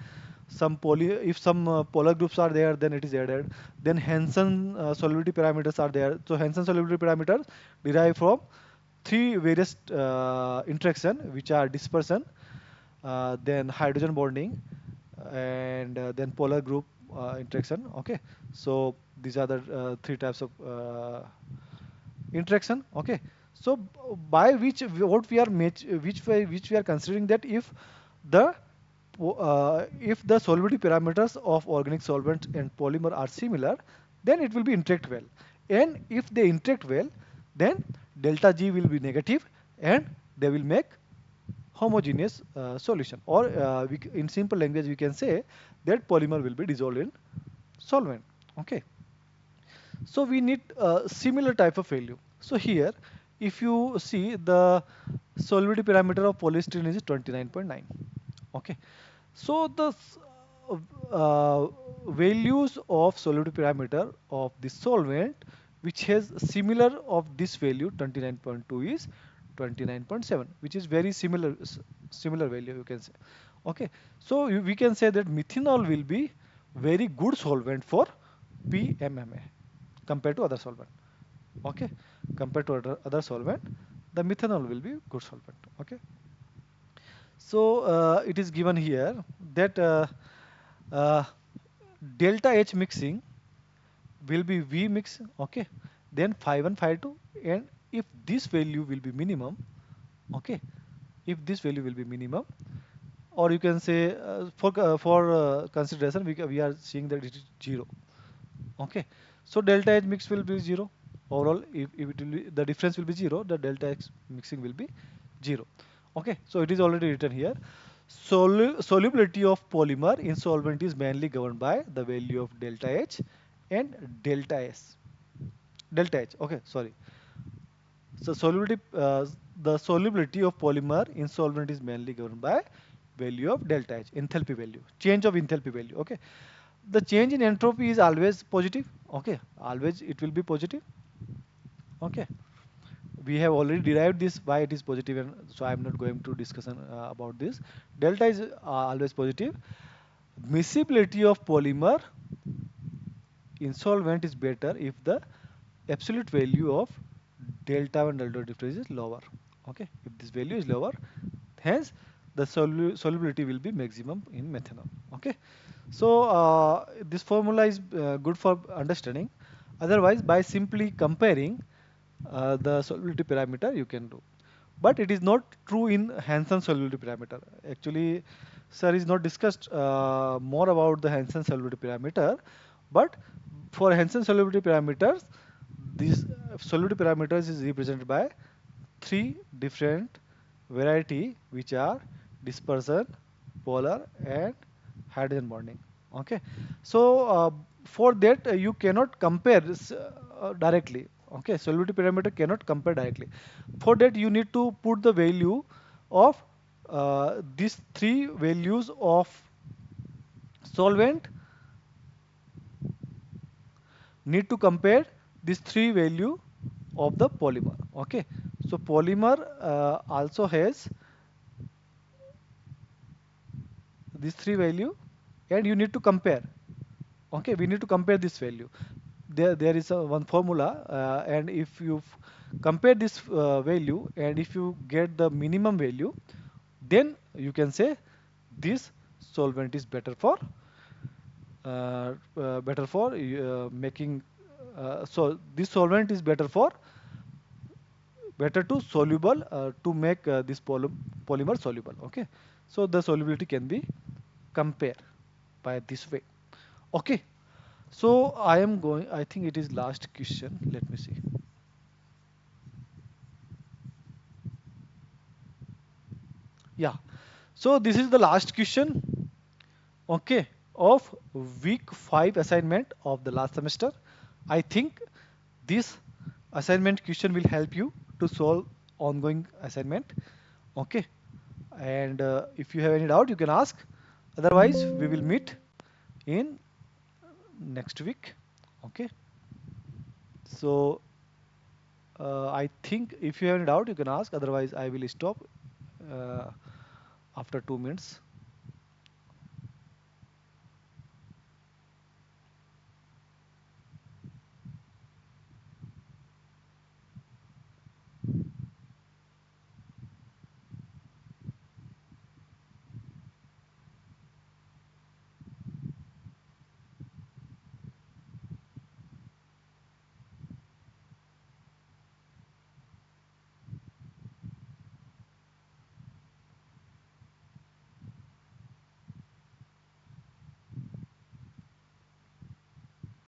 some poly if some polar groups are there, then it is added. Then Hansen solubility parameters are there. So Hansen solubility parameters derive from three various interaction, which are dispersion, then hydrogen bonding, and then polar group interaction. Okay, so these are the three types of interaction. Okay, so by which what we are which we are considering, that the if the solubility parameters of organic solvent and polymer are similar, then it will be interact well. And if they interact well, then delta G will be negative, and they will make homogeneous solution. Or in simple language, we can say that polymer will be dissolved in solvent. Okay. So we need a similar type of value. So here, if you see, the solubility parameter of polystyrene is 29.9. Okay. So the values of solubility parameter of the solvent which has similar of this value 29.2 is 29.7, which is very similar value, you can say. Okay. So we can say that methanol will be very good solvent for PMMA compared to other solvent. Okay, compared to other solvent, the methanol will be good solvent. Okay, so it is given here that uh, delta H mixing will be V mix. Okay, then phi 1 phi 2, and if this value will be minimum. Okay, if this value will be minimum, or you can say for consideration, we are seeing that it is 0. Okay, so delta H mix will be 0 overall. If it will be, the difference will be 0, the delta H mixing will be 0. Okay, so it is already written here. Solubility of polymer in solvent is mainly governed by the value of delta H and delta S. Delta H. Okay, sorry. So the solubility of polymer in solvent is mainly governed by value of delta H, enthalpy value, change of enthalpy value. Okay, the change in entropy is always positive. Okay, always it will be positive. Okay, we have already derived this why it is positive, and so I am not going to discussion about this. Delta is always positive. Miscibility of polymer in solvent is better if the absolute value of delta 1 delta difference is lower. Okay, if this value is lower, hence the solubility will be maximum in methanol. Okay, so this formula is good for understanding. Otherwise, by simply comparing the solubility parameter, you can do. But it is not true in Hansen solubility parameter. Actually, sir is not discussed more about the Hansen solubility parameter. But for Hansen solubility parameters, these solubility parameters is represented by three different variety, which are dispersion, polar, and hydrogen bonding. Okay, so for that you cannot compare this, directly. Okay, solubility parameter cannot compare directly. For that you need to put the value of these three values of solvent, need to compare these three value of the polymer. Okay, so polymer also has these three value, and you need to compare. Okay, we need to compare this value. There is one formula, and if you compare this value, and if you get the minimum value, then you can say this solvent is better for better for making so this solvent is better to soluble to make this polymer soluble. Okay, so the solubility can be compared by this way. Okay, so I am going, I think it is last question, let me see. Yeah, so this is the last question, okay, of week 5 assignment of the last semester. I think this assignment question will help you to solve ongoing assignment. Okay, and if you have any doubt you can ask, otherwise we will meet in next week. Okay, so I think if you have any doubt you can ask, otherwise I will stop uh, after 2 minutes.